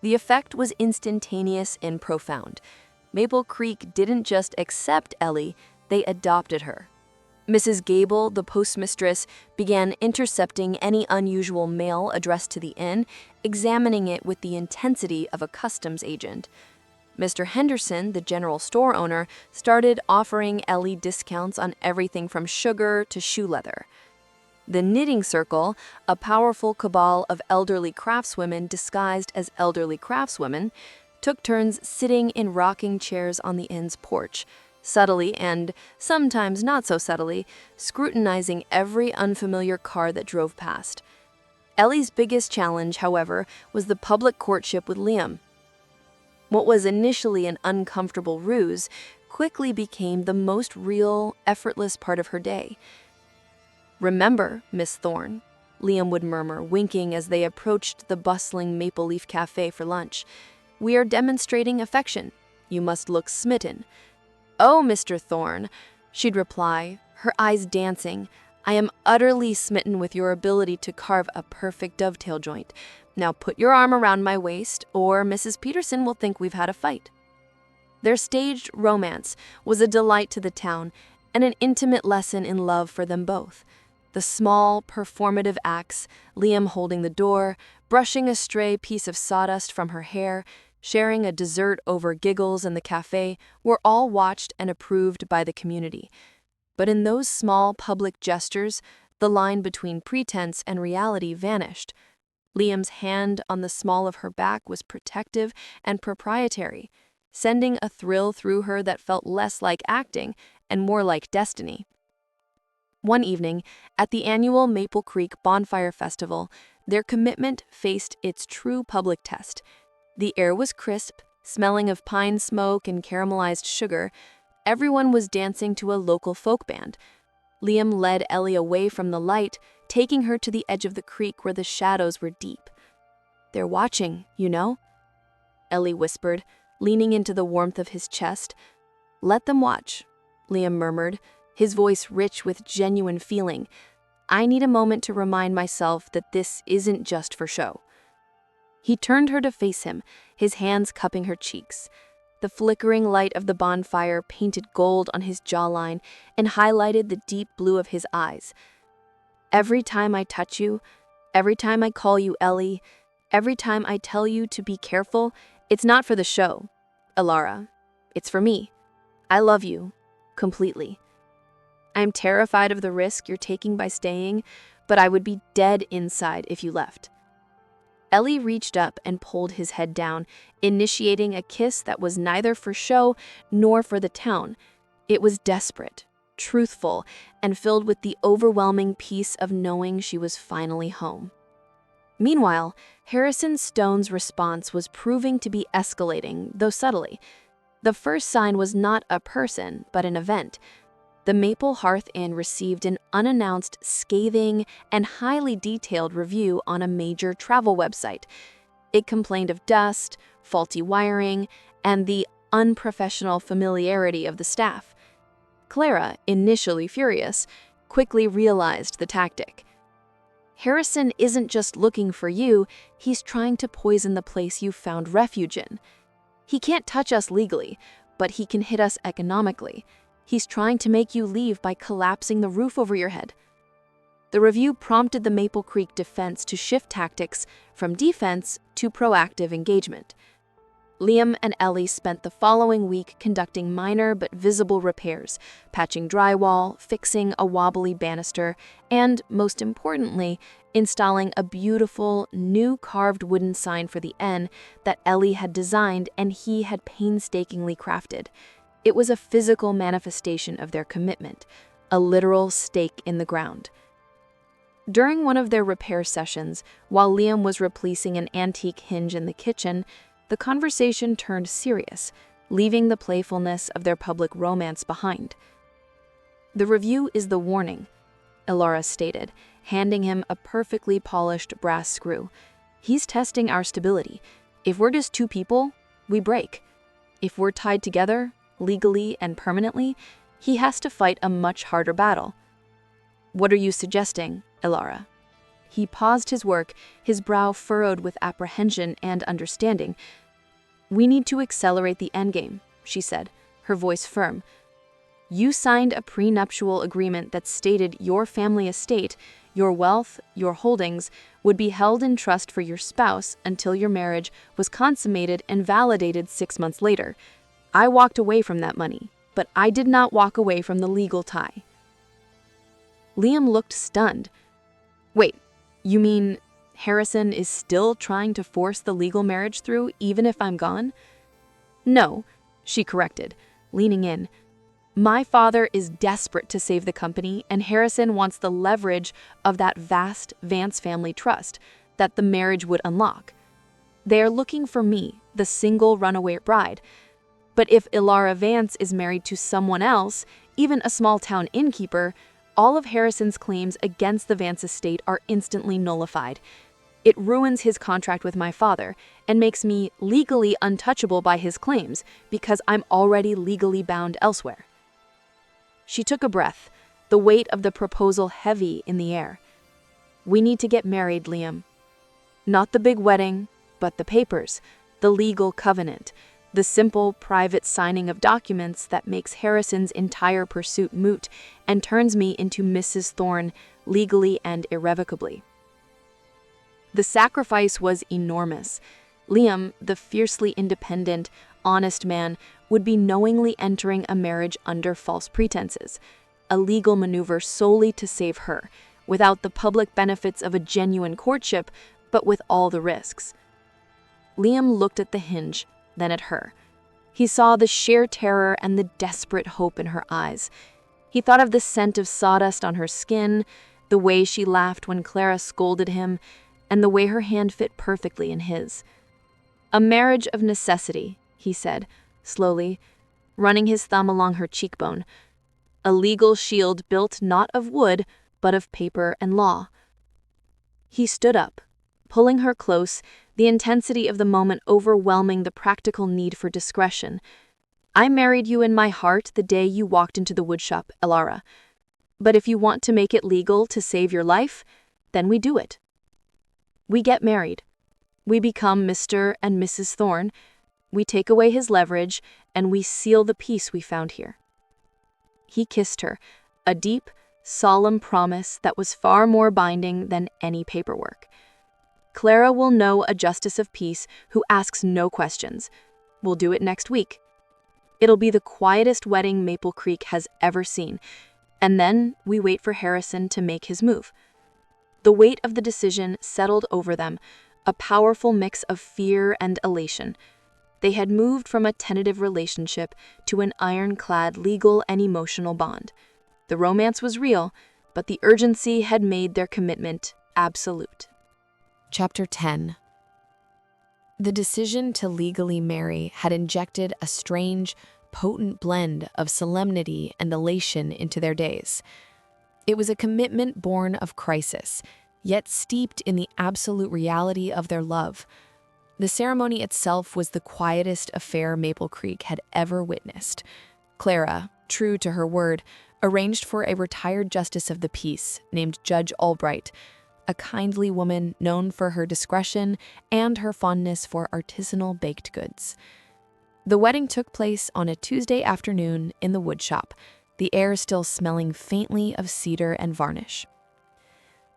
The effect was instantaneous and profound. Maple Creek didn't just accept Ellie, they adopted her. Mrs. Gable, the postmistress, began intercepting any unusual mail addressed to the inn, examining it with the intensity of a customs agent. Mr. Henderson, the general store owner, started offering Ellie discounts on everything from sugar to shoe leather. The Knitting Circle, a powerful cabal of elderly craftswomen disguised as elderly craftswomen, took turns sitting in rocking chairs on the inn's porch, subtly and, sometimes not so subtly, scrutinizing every unfamiliar car that drove past. Ellie's biggest challenge, however, was the public courtship with Liam. What was initially an uncomfortable ruse quickly became the most real, effortless part of her day. "Remember, Miss Thorne," Liam would murmur, winking as they approached the bustling Maple Leaf Cafe for lunch. "We are demonstrating affection. You must look smitten." "Oh, Mr. Thorne," she'd reply, her eyes dancing, "I am utterly smitten with your ability to carve a perfect dovetail joint. Now put your arm around my waist, or Mrs. Peterson will think we've had a fight." Their staged romance was a delight to the town and an intimate lesson in love for them both. The small, performative acts, Liam holding the door, brushing a stray piece of sawdust from her hair, sharing a dessert over giggles in the cafe, were all watched and approved by the community. But in those small public gestures, the line between pretense and reality vanished. Liam's hand on the small of her back was protective and proprietary, sending a thrill through her that felt less like acting and more like destiny. One evening, at the annual Maple Creek Bonfire Festival, their commitment faced its true public test. The air was crisp, smelling of pine smoke and caramelized sugar. Everyone was dancing to a local folk band. Liam led Ellie away from the light, taking her to the edge of the creek where the shadows were deep. "They're watching, you know," Ellie whispered, leaning into the warmth of his chest. "Let them watch," Liam murmured, his voice rich with genuine feeling. "I need a moment to remind myself that this isn't just for show." He turned her to face him, his hands cupping her cheeks. The flickering light of the bonfire painted gold on his jawline and highlighted the deep blue of his eyes. Every time I touch you, every time I call you Ellie, every time I tell you to be careful, it's not for the show, Elara. It's for me. I love you, completely. I'm terrified of the risk you're taking by staying, but I would be dead inside if you left. Ellie reached up and pulled his head down, initiating a kiss that was neither for show nor for the town. It was desperate, truthful, and filled with the overwhelming peace of knowing she was finally home. Meanwhile, Harrison Stone's response was proving to be escalating, though subtly. The first sign was not a person, but an event. The Maple Hearth Inn received an unannounced, scathing, and highly detailed review on a major travel website. It complained of dust, faulty wiring, and the unprofessional familiarity of the staff. Clara, initially furious, quickly realized the tactic. Harrison isn't just looking for you, he's trying to poison the place you found refuge in. He can't touch us legally, but he can hit us economically. He's trying to make you leave by collapsing the roof over your head. The review prompted the Maple Creek defense to shift tactics from defense to proactive engagement. Liam and Ellie spent the following week conducting minor but visible repairs, patching drywall, fixing a wobbly banister, and, most importantly, installing a beautiful, new carved wooden sign for the inn that Ellie had designed and he had painstakingly crafted. It was a physical manifestation of their commitment, a literal stake in the ground. During one of their repair sessions, while Liam was replacing an antique hinge in the kitchen, the conversation turned serious, leaving the playfulness of their public romance behind. "The review is the warning," Elara stated, handing him a perfectly polished brass screw. "He's testing our stability. If we're just two people, we break. If we're tied together, legally and permanently, he has to fight a much harder battle." "What are you suggesting, Elara?" He paused his work, his brow furrowed with apprehension and understanding. "We need to accelerate the endgame," she said, her voice firm. "You signed a prenuptial agreement that stated your family estate, your wealth, your holdings, would be held in trust for your spouse until your marriage was consummated and validated 6 months later. I walked away from that money, but I did not walk away from the legal tie." Liam looked stunned. "Wait, you mean Harrison is still trying to force the legal marriage through even if I'm gone?" "No," she corrected, leaning in. "My father is desperate to save the company, and Harrison wants the leverage of that vast Vance family trust that the marriage would unlock. They are looking for me, the single runaway bride. But if Elara Vance is married to someone else, even a small-town innkeeper, all of Harrison's claims against the Vance estate are instantly nullified. It ruins his contract with my father and makes me legally untouchable by his claims because I'm already legally bound elsewhere." She took a breath, the weight of the proposal heavy in the air. "We need to get married, Liam. Not the big wedding, but the papers, the legal covenant, the simple, private signing of documents that makes Harrison's entire pursuit moot and turns me into Mrs. Thorne legally and irrevocably." The sacrifice was enormous. Liam, the fiercely independent, honest man, would be knowingly entering a marriage under false pretenses, a legal maneuver solely to save her, without the public benefits of a genuine courtship, but with all the risks. Liam looked at the hinge, then at her. He saw the sheer terror and the desperate hope in her eyes. He thought of the scent of sawdust on her skin, the way she laughed when Clara scolded him, and the way her hand fit perfectly in his. "A marriage of necessity," he said, slowly, running his thumb along her cheekbone. "A legal shield built not of wood, but of paper and law." He stood up, pulling her close, the intensity of the moment overwhelming the practical need for discretion. "I married you in my heart the day you walked into the woodshop, Elara. But if you want to make it legal to save your life, then we do it. We get married. We become Mr. and Mrs. Thorne. We take away his leverage, and we seal the peace we found here." He kissed her, a deep, solemn promise that was far more binding than any paperwork. "Clara will know a justice of peace who asks no questions. We'll do it next week. It'll be the quietest wedding Maple Creek has ever seen, and then we wait for Harrison to make his move." The weight of the decision settled over them, a powerful mix of fear and elation. They had moved from a tentative relationship to an ironclad legal and emotional bond. The romance was real, but the urgency had made their commitment absolute. Chapter 10. The decision to legally marry had injected a strange, potent blend of solemnity and elation into their days. It was a commitment born of crisis, yet steeped in the absolute reality of their love. The ceremony itself was the quietest affair Maple Creek had ever witnessed. Clara, true to her word, arranged for a retired justice of the peace named Judge Albright, a kindly woman known for her discretion and her fondness for artisanal baked goods. The wedding took place on a Tuesday afternoon in the woodshop, the air still smelling faintly of cedar and varnish.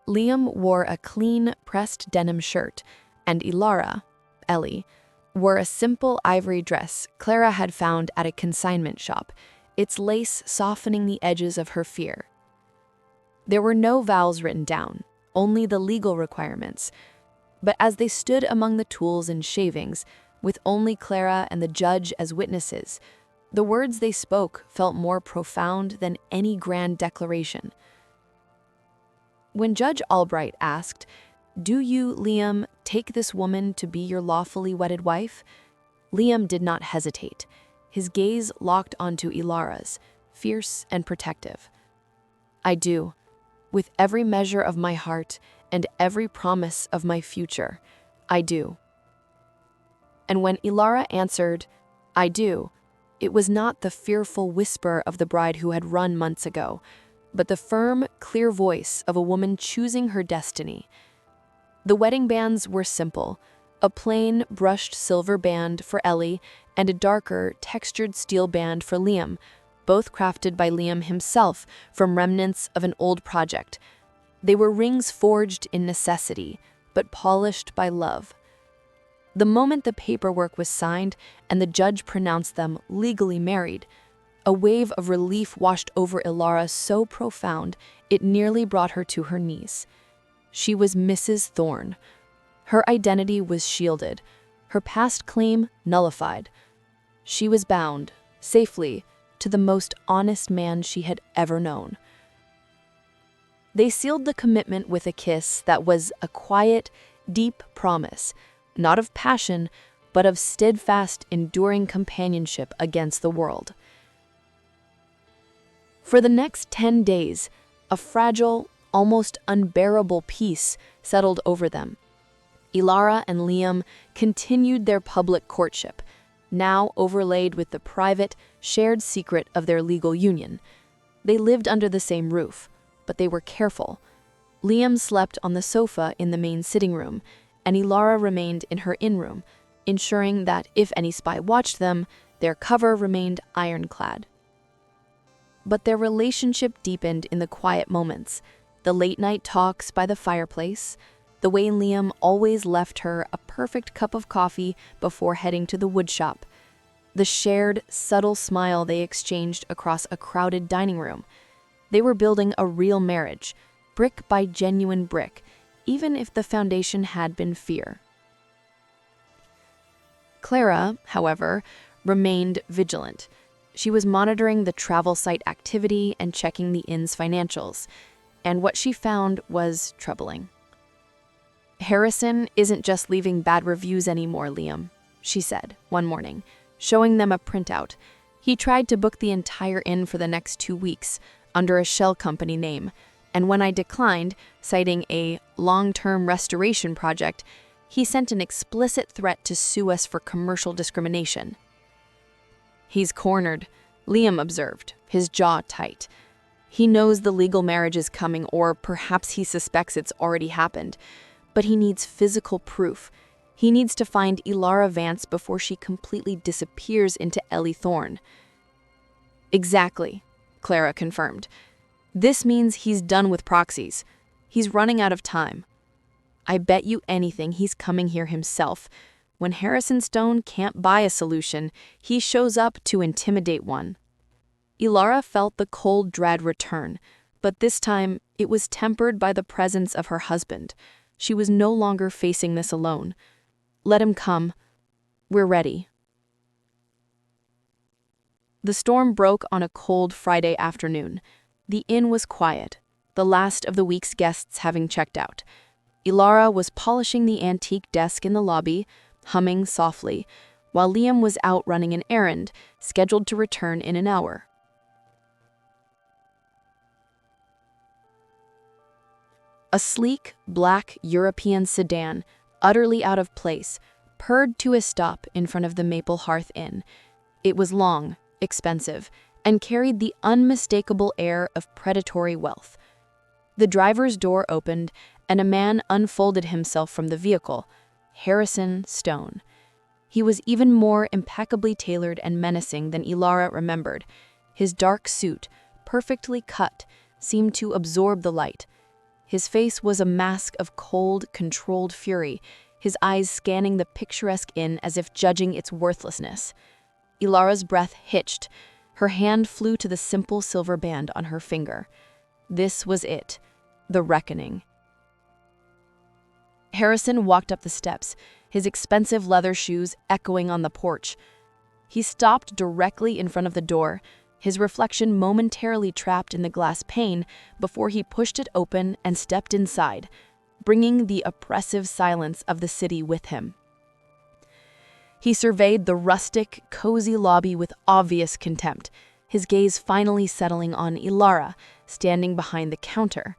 Liam wore a clean, pressed denim shirt, and Elara, Ellie, wore a simple ivory dress Clara had found at a consignment shop, its lace softening the edges of her fear. There were no vows written down, only the legal requirements. But as they stood among the tools and shavings, with only Clara and the judge as witnesses, the words they spoke felt more profound than any grand declaration. When Judge Albright asked, "Do you, Liam, take this woman to be your lawfully wedded wife?" Liam did not hesitate. His gaze locked onto Elara's, fierce and protective. "I do, with every measure of my heart and every promise of my future. I do." And when Elara answered, "I do," it was not the fearful whisper of the bride who had run months ago, but the firm, clear voice of a woman choosing her destiny. The wedding bands were simple, a plain, brushed silver band for Ellie and a darker, textured steel band for Liam, both crafted by Liam himself from remnants of an old project. They were rings forged in necessity, but polished by love. The moment the paperwork was signed and the judge pronounced them legally married, a wave of relief washed over Elara so profound it nearly brought her to her knees. She was Mrs. Thorne. Her identity was shielded, her past claim nullified. She was bound, safely, to the most honest man she had ever known. They sealed the commitment with a kiss that was a quiet, deep promise, not of passion, but of steadfast, enduring companionship against the world. For the next 10 days, a fragile, almost unbearable peace settled over them. Elara and Liam continued their public courtship, now overlaid with the private, shared secret of their legal union. They lived under the same roof, but they were careful. Liam slept on the sofa in the main sitting room, and Elara remained in her in-room, ensuring that if any spy watched them, their cover remained ironclad. But their relationship deepened in the quiet moments, the late-night talks by the fireplace, the way Liam always left her a perfect cup of coffee before heading to the woodshop, the shared, subtle smile they exchanged across a crowded dining room. They were building a real marriage, brick by genuine brick, even if the foundation had been fear. Clara, however, remained vigilant. She was monitoring the travel site activity and checking the inn's financials, and what she found was troubling. "Harrison isn't just leaving bad reviews anymore, Liam," she said one morning, showing them a printout. "He tried to book the entire inn for the next 2 weeks under a shell company name, and when I declined, citing a long-term restoration project, he sent an explicit threat to sue us for commercial discrimination." "He's cornered," Liam observed, his jaw tight. "He knows the legal marriage is coming, or perhaps he suspects it's already happened. But he needs physical proof. He needs to find Elara Vance before she completely disappears into Ellie Thorne. Exactly, Clara confirmed. This means he's done with proxies. He's running out of time. I bet you anything he's coming here himself. When Harrison Stone can't buy a solution, he shows up to intimidate one. Elara felt the cold dread return, but this time it was tempered by the presence of her husband. She was no longer facing this alone. Let him come. We're ready. The storm broke on a cold Friday afternoon. The inn was quiet, the last of the week's guests having checked out. Elara was polishing the antique desk in the lobby, humming softly, while Liam was out running an errand, scheduled to return in an hour. A sleek, black European sedan, utterly out of place, purred to a stop in front of the Maple Hearth Inn. It was long, expensive, and carried the unmistakable air of predatory wealth. The driver's door opened, and a man unfolded himself from the vehicle, Harrison Stone. He was even more impeccably tailored and menacing than Elara remembered. His dark suit, perfectly cut, seemed to absorb the light. His face was a mask of cold, controlled fury, his eyes scanning the picturesque inn as if judging its worthlessness. Elara's breath hitched. Her hand flew to the simple silver band on her finger. This was it, the reckoning. Harrison walked up the steps, his expensive leather shoes echoing on the porch. He stopped directly in front of the door, his reflection momentarily trapped in the glass pane before he pushed it open and stepped inside, bringing the oppressive silence of the city with him. He surveyed the rustic, cozy lobby with obvious contempt, his gaze finally settling on Elara, standing behind the counter.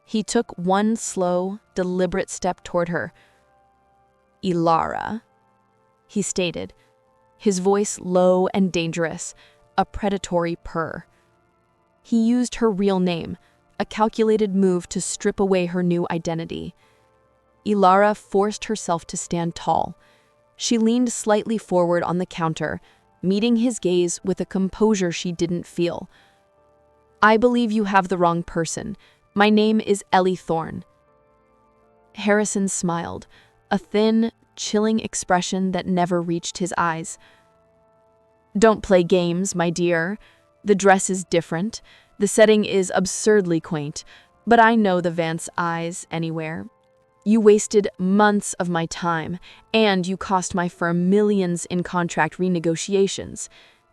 He took one slow, deliberate step toward her. "Elara," he stated, his voice low and dangerous, a predatory purr. He used her real name, a calculated move to strip away her new identity. Elara forced herself to stand tall. She leaned slightly forward on the counter, meeting his gaze with a composure she didn't feel. "I believe you have the wrong person. My name is Ellie Thorne." Harrison smiled, a thin, chilling expression that never reached his eyes. "Don't play games, my dear. The dress is different. The setting is absurdly quaint, but I know the Vance eyes anywhere. You wasted months of my time, and you cost my firm millions in contract renegotiations.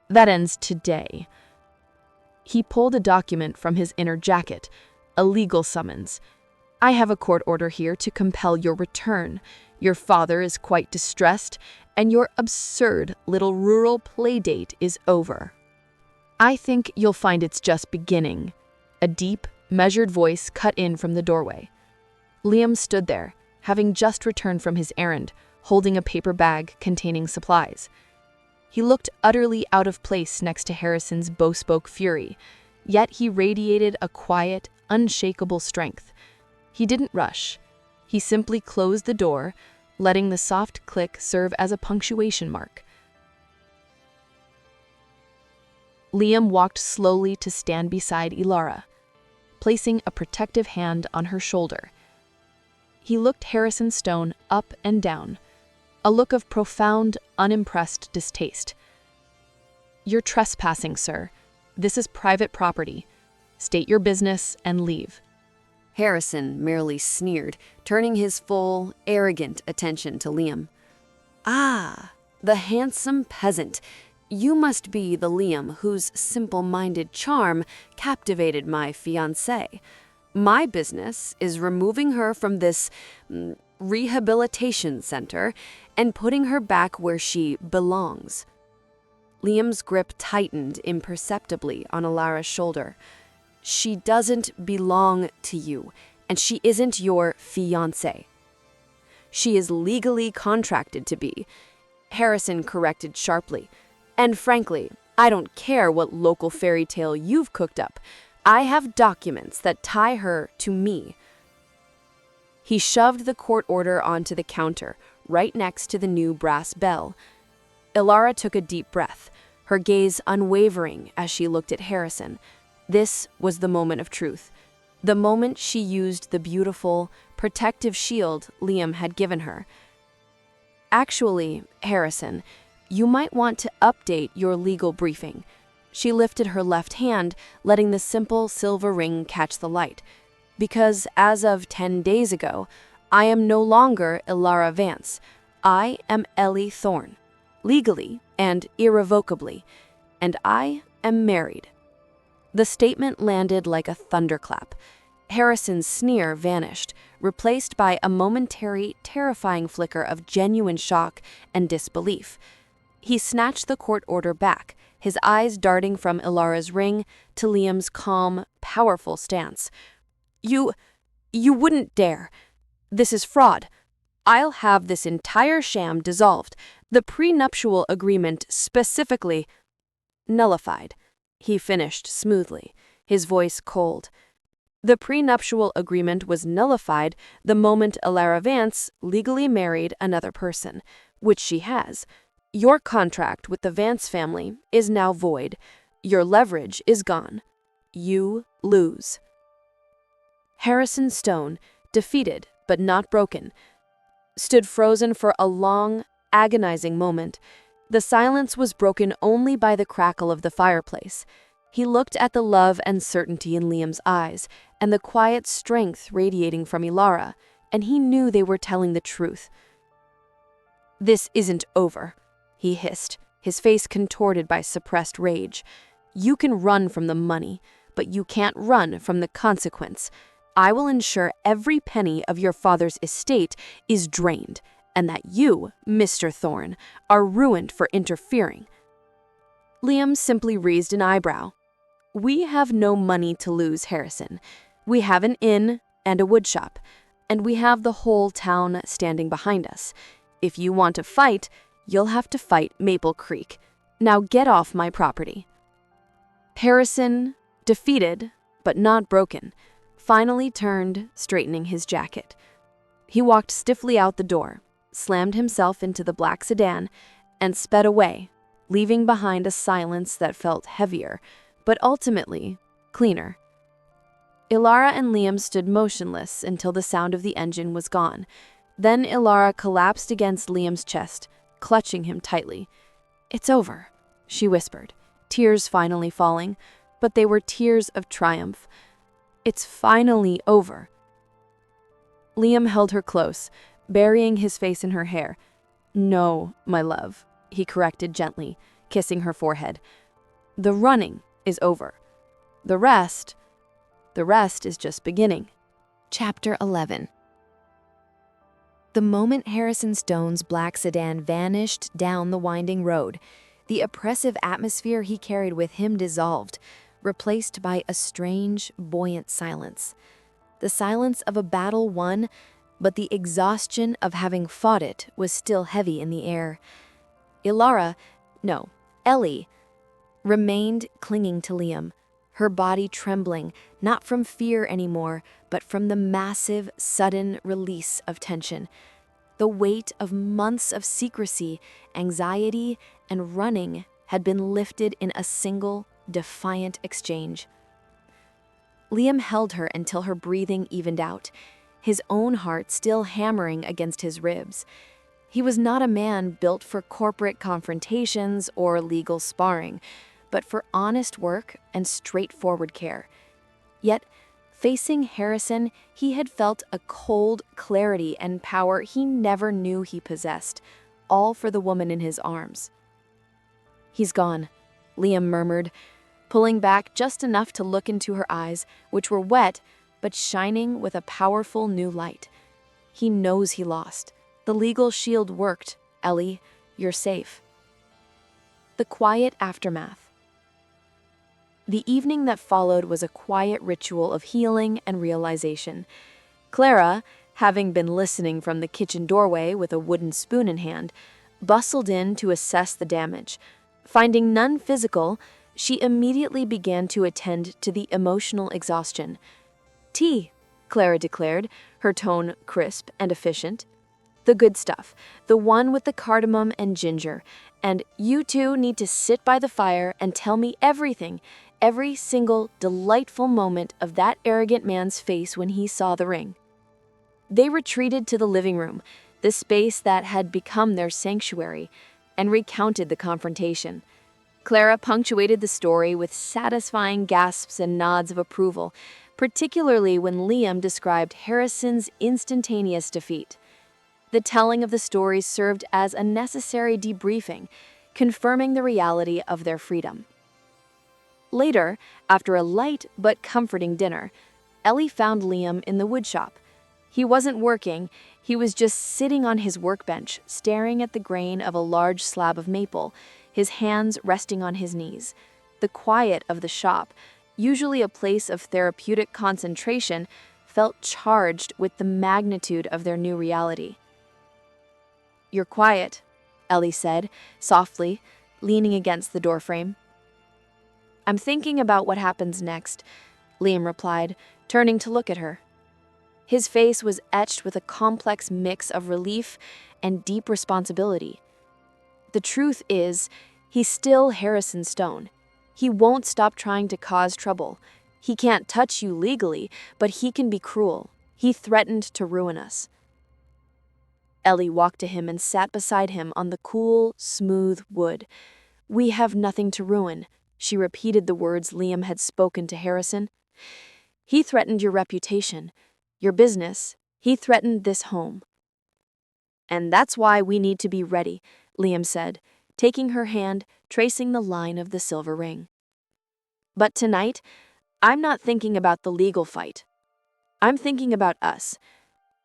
That ends today." He pulled a document from his inner jacket, a legal summons. "I have a court order here to compel your return. Your father is quite distressed, and your absurd little rural playdate is over." "I think you'll find it's just beginning." A deep, measured voice cut in from the doorway. Liam stood there, having just returned from his errand, holding a paper bag containing supplies. He looked utterly out of place next to Harrison's bespoke fury, yet he radiated a quiet, unshakable strength. He didn't rush. He simply closed the door, letting the soft click serve as a punctuation mark. Liam walked slowly to stand beside Elara, placing a protective hand on her shoulder. He looked Harrison Stone up and down, a look of profound, unimpressed distaste. "You're trespassing, sir. This is private property. State your business and leave." Harrison merely sneered, turning his full, arrogant attention to Liam. "Ah, the handsome peasant. You must be the Liam whose simple-minded charm captivated my fiancé. My business is removing her from this rehabilitation center and putting her back where she belongs." Liam's grip tightened imperceptibly on Elara's shoulder. "She doesn't belong to you, and she isn't your fiancé." "She is legally contracted to be," Harrison corrected sharply. "And frankly, I don't care what local fairy tale you've cooked up. I have documents that tie her to me." He shoved the court order onto the counter, right next to the new brass bell. Elara took a deep breath, her gaze unwavering as she looked at Harrison. This was the moment of truth. The moment she used the beautiful, protective shield Liam had given her. Actually, Harrison, you might want to update your legal briefing. She lifted her left hand, letting the simple silver ring catch the light. Because as of 10 days ago, I am no longer Elara Vance. I am Ellie Thorne, legally and irrevocably, and I am married. The statement landed like a thunderclap. Harrison's sneer vanished, replaced by a momentary, terrifying flicker of genuine shock and disbelief. He snatched the court order back, his eyes darting from Elara's ring to Liam's calm, powerful stance. You wouldn't dare. This is fraud. I'll have this entire sham dissolved. The prenuptial agreement specifically nullified. He finished smoothly, his voice cold. The prenuptial agreement was nullified the moment Elara Vance legally married another person, which she has. Your contract with the Vance family is now void. Your leverage is gone. You lose. Harrison Stone, defeated but not broken, stood frozen for a long, agonizing moment. The silence was broken only by the crackle of the fireplace. He looked at the love and certainty in Liam's eyes, and the quiet strength radiating from Elara, and he knew they were telling the truth. "This isn't over," he hissed, his face contorted by suppressed rage. "You can run from the money, but you can't run from the consequence. I will ensure every penny of your father's estate is drained, and that you, Mr. Thorne, are ruined for interfering." Liam simply raised an eyebrow. "We have no money to lose, Harrison. We have an inn and a woodshop, and we have the whole town standing behind us. If you want to fight, you'll have to fight Maple Creek. Now get off my property." Harrison, defeated but not broken, finally turned, straightening his jacket. He walked stiffly out the door, slammed himself into the black sedan, and sped away, leaving behind a silence that felt heavier, but ultimately cleaner. Elara and Liam stood motionless until the sound of the engine was gone. Then Elara collapsed against Liam's chest, clutching him tightly. "It's over," she whispered, tears finally falling, but they were tears of triumph. "It's finally over." Liam held her close, burying his face in her hair. "No, my love," he corrected gently, kissing her forehead. "The running is over. The rest is just beginning." Chapter 11. The moment Harrison Stone's black sedan vanished down the winding road, the oppressive atmosphere he carried with him dissolved, replaced by a strange, buoyant silence. The silence of a battle won, but the exhaustion of having fought it was still heavy in the air. Ellie, remained clinging to Liam, her body trembling, not from fear anymore, but from the massive, sudden release of tension. The weight of months of secrecy, anxiety, and running had been lifted in a single, defiant exchange. Liam held her until her breathing evened out, his own heart still hammering against his ribs. He was not a man built for corporate confrontations or legal sparring, but for honest work and straightforward care. Yet, facing Harrison, he had felt a cold clarity and power he never knew he possessed, all for the woman in his arms. "He's gone," Liam murmured, pulling back just enough to look into her eyes, which were wet but shining with a powerful new light. "He knows he lost. The legal shield worked. Ellie, you're safe." The quiet aftermath. The evening that followed was a quiet ritual of healing and realization. Clara, having been listening from the kitchen doorway with a wooden spoon in hand, bustled in to assess the damage. Finding none physical, she immediately began to attend to the emotional exhaustion. "Tea," Clara declared, her tone crisp and efficient. The good stuff, the one with the cardamom and ginger. And you two need to sit by the fire and tell me everything, every single delightful moment of that arrogant man's face when he saw the ring. They retreated to the living room, the space that had become their sanctuary, and recounted the confrontation. Clara punctuated the story with satisfying gasps and nods of approval, particularly when Liam described Harrison's instantaneous defeat. The telling of the stories served as a necessary debriefing, confirming the reality of their freedom. Later, after a light but comforting dinner, Ellie found Liam in the woodshop. He wasn't working, he was just sitting on his workbench, staring at the grain of a large slab of maple, his hands resting on his knees. The quiet of the shop, usually a place of therapeutic concentration, felt charged with the magnitude of their new reality. "You're quiet," Ellie said, softly, leaning against the doorframe. "I'm thinking about what happens next," Liam replied, turning to look at her. His face was etched with a complex mix of relief and deep responsibility. The truth is, he's still Harrison Stone. He won't stop trying to cause trouble. He can't touch you legally, but he can be cruel. He threatened to ruin us. Ellie walked to him and sat beside him on the cool, smooth wood. "We have nothing to ruin," she repeated the words Liam had spoken to Harrison. "He threatened your reputation, your business. He threatened this home." "And that's why we need to be ready," Liam said, taking her hand, tracing the line of the silver ring. "But tonight, I'm not thinking about the legal fight. I'm thinking about us.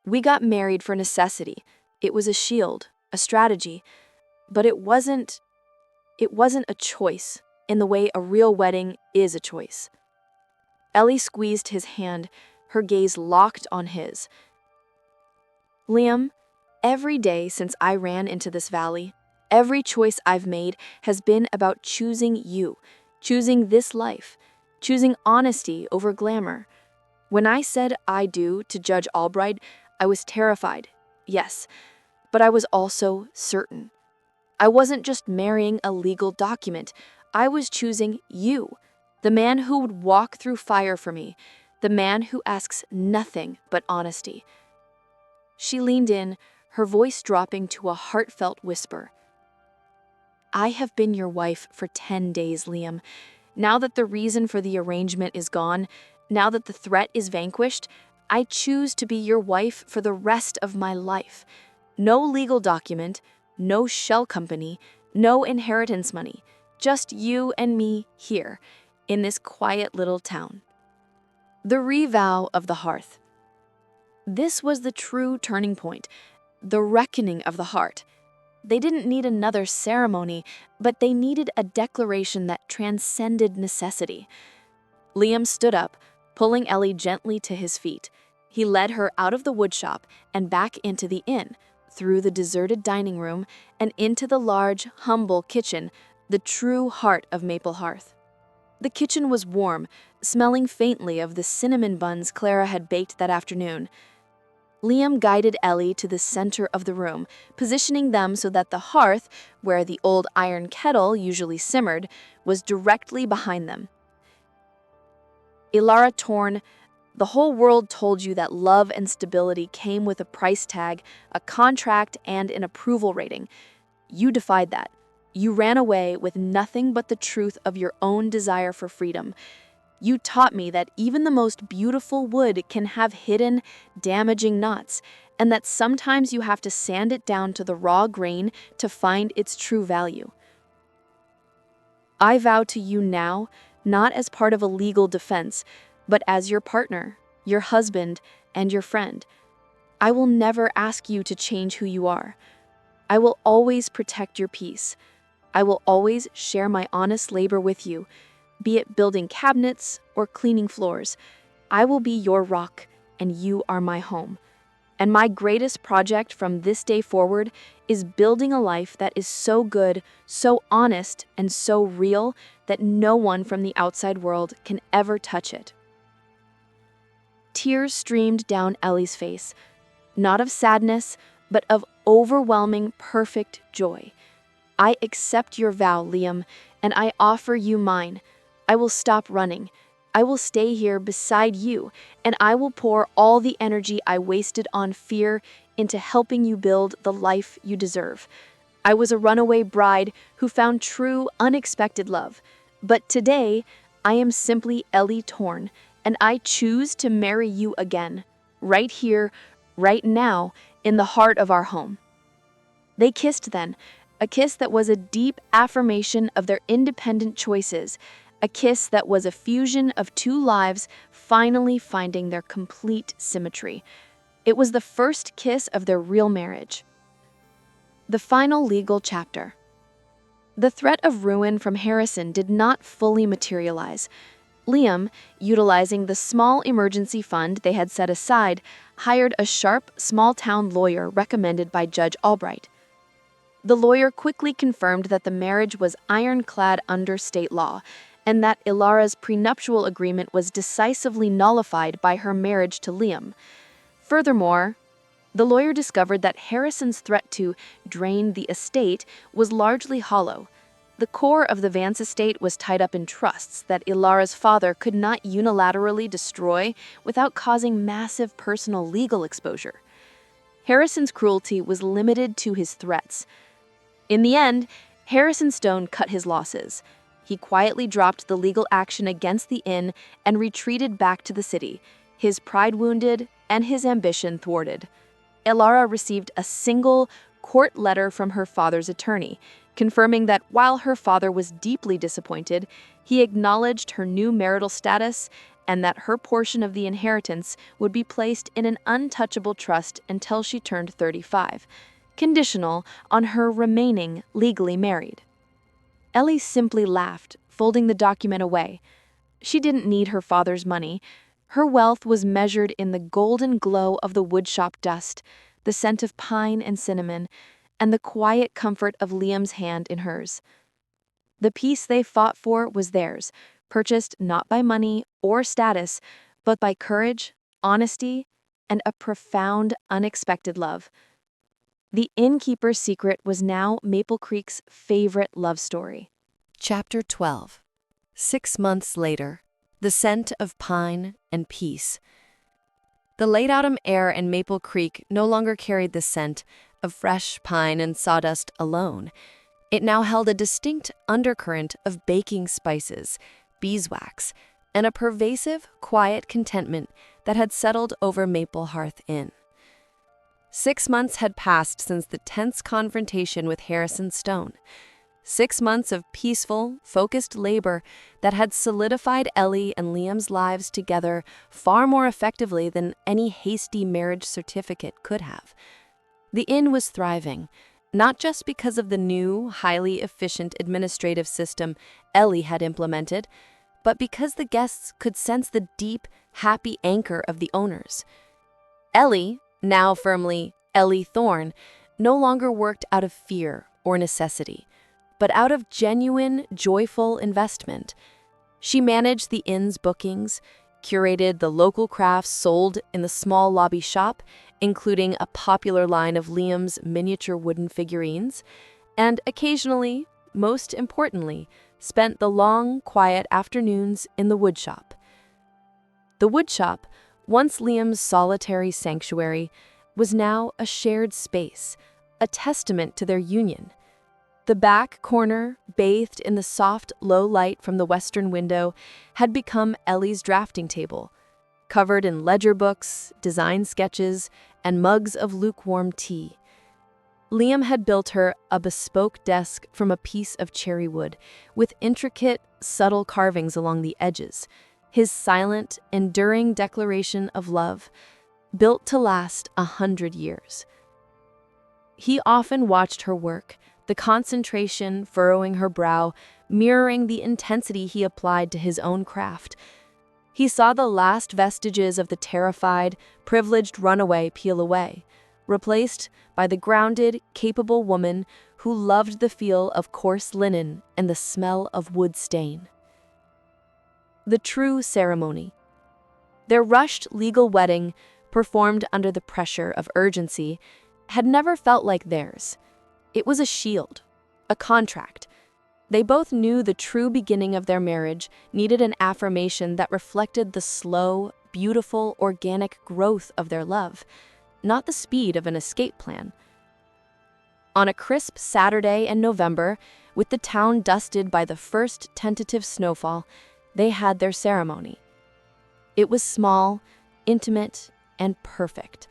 We got married for necessity. It was a shield, a strategy, but it wasn't a choice in the way a real wedding is a choice." Ellie squeezed his hand, her gaze locked on his. "Liam, every day since I ran into this valley, every choice I've made has been about choosing you, choosing this life, choosing honesty over glamour. When I said I do to Judge Albright, I was terrified, yes, but I was also certain. I wasn't just marrying a legal document, I was choosing you, the man who would walk through fire for me, the man who asks nothing but honesty." She leaned in, her voice dropping to a heartfelt whisper. "I have been your wife for 10 days, Liam. Now that the reason for the arrangement is gone, now that the threat is vanquished, I choose to be your wife for the rest of my life. No legal document, no shell company, no inheritance money, just you and me here, in this quiet little town." The revow of the hearth. This was the true turning point, the reckoning of the heart. They didn't need another ceremony, but they needed a declaration that transcended necessity. Liam stood up, pulling Ellie gently to his feet. He led her out of the woodshop and back into the inn, through the deserted dining room, and into the large, humble kitchen, the true heart of Maple Hearth. The kitchen was warm, smelling faintly of the cinnamon buns Clara had baked that afternoon. Liam guided Ellie to the center of the room, positioning them so that the hearth, where the old iron kettle usually simmered, was directly behind them. "Elara Thorne, the whole world told you that love and stability came with a price tag, a contract, and an approval rating. You defied that. You ran away with nothing but the truth of your own desire for freedom. You taught me that even the most beautiful wood can have hidden, damaging knots, and that sometimes you have to sand it down to the raw grain to find its true value. I vow to you now, not as part of a legal defense, but as your partner, your husband, and your friend. I will never ask you to change who you are. I will always protect your peace. I will always share my honest labor with you, be it building cabinets or cleaning floors. I will be your rock, and you are my home. And my greatest project from this day forward is building a life that is so good, so honest, and so real that no one from the outside world can ever touch it." Tears streamed down Ellie's face, not of sadness, but of overwhelming, perfect joy. I accept your vow, Liam, and I offer you mine. I will stop running. I will stay here beside you, and I will pour all the energy I wasted on fear into helping you build the life you deserve. I was a runaway bride who found true, unexpected love. But today, I am simply Ellie Thorne, and I choose to marry you again, right here, right now, in the heart of our home. They kissed then, a kiss that was a deep affirmation of their independent choices, a kiss that was a fusion of two lives finally finding their complete symmetry. It was the first kiss of their real marriage. The final legal chapter. The threat of ruin from Harrison did not fully materialize. Liam, utilizing the small emergency fund they had set aside, hired a sharp, small-town lawyer recommended by Judge Albright. The lawyer quickly confirmed that the marriage was ironclad under state law, and that Elara's prenuptial agreement was decisively nullified by her marriage to Liam. Furthermore, the lawyer discovered that Harrison's threat to drain the estate was largely hollow. The core of the Vance estate was tied up in trusts that Elara's father could not unilaterally destroy without causing massive personal legal exposure. Harrison's cruelty was limited to his threats. In the end, Harrison Stone cut his losses. He quietly dropped the legal action against the inn and retreated back to the city, his pride wounded and his ambition thwarted. Elara received a single court letter from her father's attorney, confirming that while her father was deeply disappointed, he acknowledged her new marital status and that her portion of the inheritance would be placed in an untouchable trust until she turned 35, conditional on her remaining legally married. Ellie simply laughed, folding the document away. She didn't need her father's money. Her wealth was measured in the golden glow of the woodshop dust, the scent of pine and cinnamon, and the quiet comfort of Liam's hand in hers. The peace they fought for was theirs, purchased not by money or status, but by courage, honesty, and a profound, unexpected love. The Innkeeper's secret was now Maple Creek's favorite love story. Chapter 12. 6 months later. The scent of pine and peace. The late autumn air in Maple Creek no longer carried the scent of fresh pine and sawdust alone. It now held a distinct undercurrent of baking spices, beeswax, and a pervasive, quiet contentment that had settled over Maple Hearth Inn. 6 months had passed since the tense confrontation with Harrison Stone. 6 months of peaceful, focused labor that had solidified Ellie and Liam's lives together far more effectively than any hasty marriage certificate could have. The inn was thriving, not just because of the new, highly efficient administrative system Ellie had implemented, but because the guests could sense the deep, happy anchor of the owners. Ellie, now firmly Ellie Thorne, no longer worked out of fear or necessity, but out of genuine, joyful investment. She managed the inn's bookings, curated the local crafts sold in the small lobby shop, including a popular line of Liam's miniature wooden figurines, and occasionally, most importantly, spent the long, quiet afternoons in the woodshop. The woodshop, once Liam's solitary sanctuary, was now a shared space, a testament to their union. The back corner, bathed in the soft, low light from the western window, had become Ellie's drafting table, covered in ledger books, design sketches, and mugs of lukewarm tea. Liam had built her a bespoke desk from a piece of cherry wood, with intricate, subtle carvings along the edges, his silent, enduring declaration of love, built to last 100 years. He often watched her work, the concentration furrowing her brow, mirroring the intensity he applied to his own craft. He saw the last vestiges of the terrified, privileged runaway peel away, replaced by the grounded, capable woman who loved the feel of coarse linen and the smell of wood stain. The true ceremony. Their rushed legal wedding, performed under the pressure of urgency, had never felt like theirs. It was a shield, a contract. They both knew the true beginning of their marriage needed an affirmation that reflected the slow, beautiful, organic growth of their love, not the speed of an escape plan. On a crisp Saturday in November, with the town dusted by the first tentative snowfall, they had their ceremony. It was small, intimate, and perfect.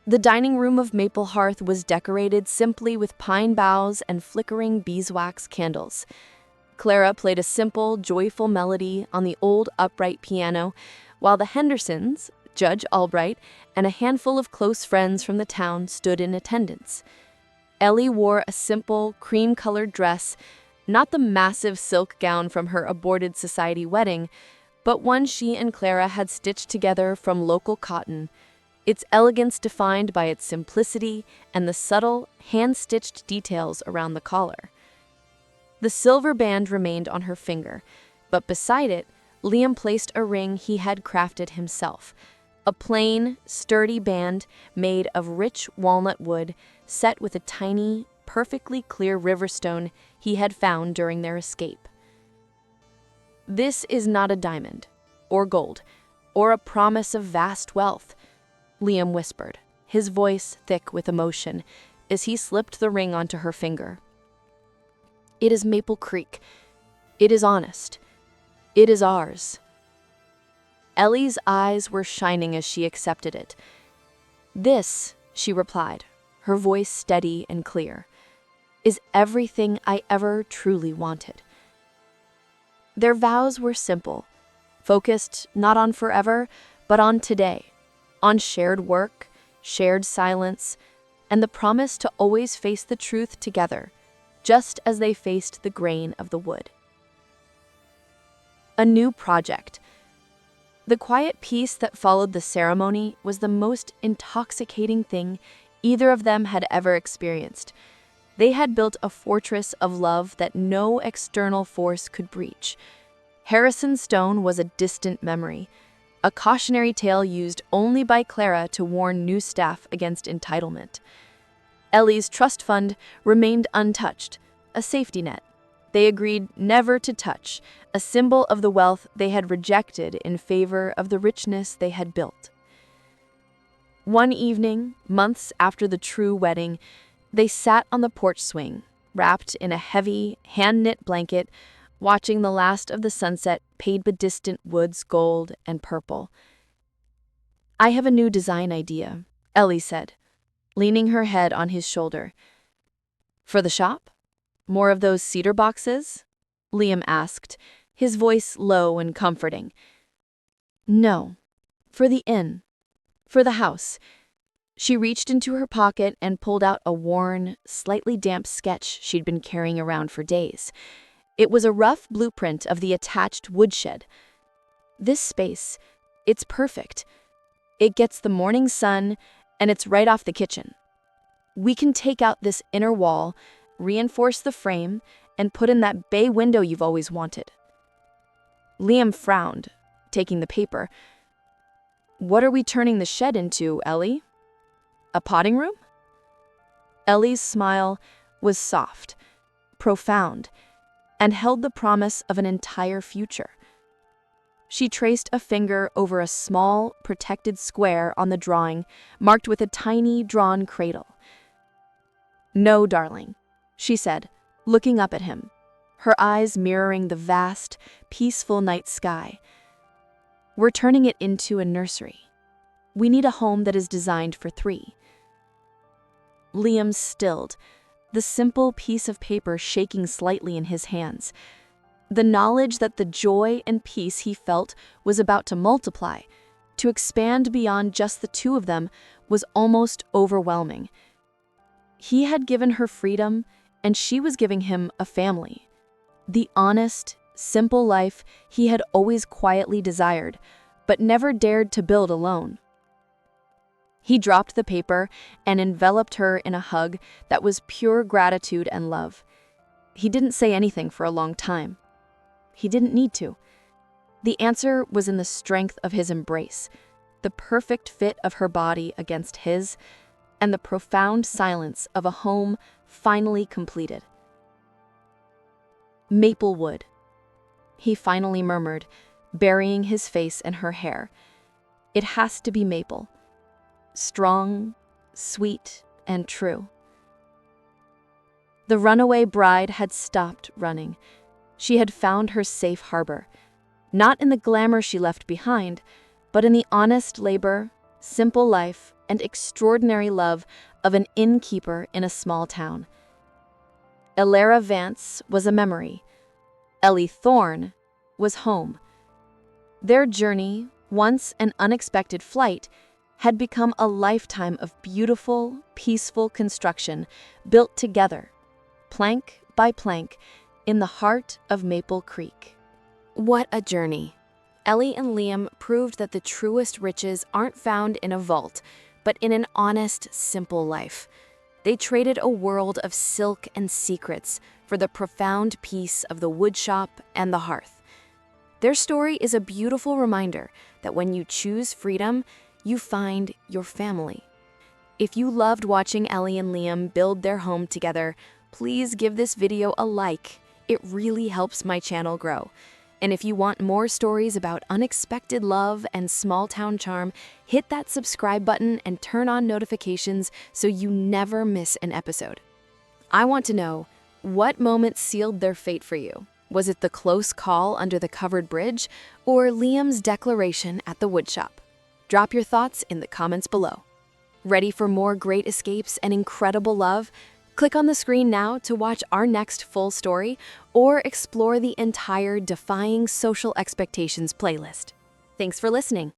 The dining room of maple hearth was decorated simply with pine boughs and flickering beeswax candles. Clara played a simple, joyful melody on the old upright piano, while the Hendersons, Judge Albright, and a handful of close friends from the town stood in attendance. Ellie wore a simple, cream-colored dress, not the massive silk gown from her aborted society wedding, but one she and Clara had stitched together from local cotton, its elegance defined by its simplicity and the subtle, hand-stitched details around the collar. The silver band remained on her finger, but beside it, Liam placed a ring he had crafted himself, a plain, sturdy band made of rich walnut wood set with a tiny, perfectly clear riverstone he had found during their escape. "This is not a diamond, or gold, or a promise of vast wealth," Liam whispered, his voice thick with emotion, as he slipped the ring onto her finger. "It is Maple Creek. It is honest. It is ours." Ellie's eyes were shining as she accepted it. "This," she replied, her voice steady and clear, "is everything I ever truly wanted." Their vows were simple, focused not on forever, but on today, on shared work, shared silence, and the promise to always face the truth together, just as they faced the grain of the wood. A new project. The quiet peace that followed the ceremony was the most intoxicating thing either of them had ever experienced. They had built a fortress of love that no external force could breach. Harrison Stone was a distant memory, a cautionary tale used only by Clara to warn new staff against entitlement. Ellie's trust fund remained untouched, a safety net. They agreed never to touch, a symbol of the wealth they had rejected in favor of the richness they had built. One evening, months after the true wedding, they sat on the porch swing, wrapped in a heavy, hand-knit blanket, watching the last of the sunset paint the distant woods gold and purple. "I have a new design idea," Ellie said, leaning her head on his shoulder. "For the shop? More of those cedar boxes?" Liam asked, his voice low and comforting. "No, for the inn. For the house." She reached into her pocket and pulled out a worn, slightly damp sketch she'd been carrying around for days. It was a rough blueprint of the attached woodshed. "This space, it's perfect. It gets the morning sun, and it's right off the kitchen. We can take out this inner wall, reinforce the frame, and put in that bay window you've always wanted." Liam frowned, taking the paper. "What are we turning the shed into, Ellie? A potting room?" Ellie's smile was soft, profound, and held the promise of an entire future. She traced a finger over a small, protected square on the drawing, marked with a tiny, drawn cradle. "No, darling," she said, looking up at him, her eyes mirroring the vast, peaceful night sky. "We're turning it into a nursery. We need a home that is designed for 3. Liam stilled, the simple piece of paper shaking slightly in his hands. The knowledge that the joy and peace he felt was about to multiply, to expand beyond just the two of them, was almost overwhelming. He had given her freedom, and she was giving him a family. The honest, simple life he had always quietly desired, but never dared to build alone. He dropped the paper and enveloped her in a hug that was pure gratitude and love. He didn't say anything for a long time. He didn't need to. The answer was in the strength of his embrace, the perfect fit of her body against his, and the profound silence of a home finally completed. Maplewood, he finally murmured, burying his face in her hair. It has to be maple. Strong, sweet, and true. The runaway bride had stopped running. She had found her safe harbor, not in the glamour she left behind, but in the honest labor, simple life, and extraordinary love of an innkeeper in a small town. Elara Vance was a memory. Ellie Thorne was home. Their journey, once an unexpected flight, had become a lifetime of beautiful, peaceful construction built together, plank by plank, in the heart of Maple Creek. What a journey. Ellie and Liam proved that the truest riches aren't found in a vault, but in an honest, simple life. They traded a world of silk and secrets for the profound peace of the woodshop and the hearth. Their story is a beautiful reminder that when you choose freedom, you find your family. If you loved watching Ellie and Liam build their home together, please give this video a like. It really helps my channel grow. And if you want more stories about unexpected love and small-town charm, hit that subscribe button and turn on notifications so you never miss an episode. I want to know, what moment sealed their fate for you? Was it the close call under the covered bridge, or Liam's declaration at the woodshop? Drop your thoughts in the comments below. Ready for more great escapes and incredible love? Click on the screen now to watch our next full story or explore the entire Defying Social Expectations playlist. Thanks for listening.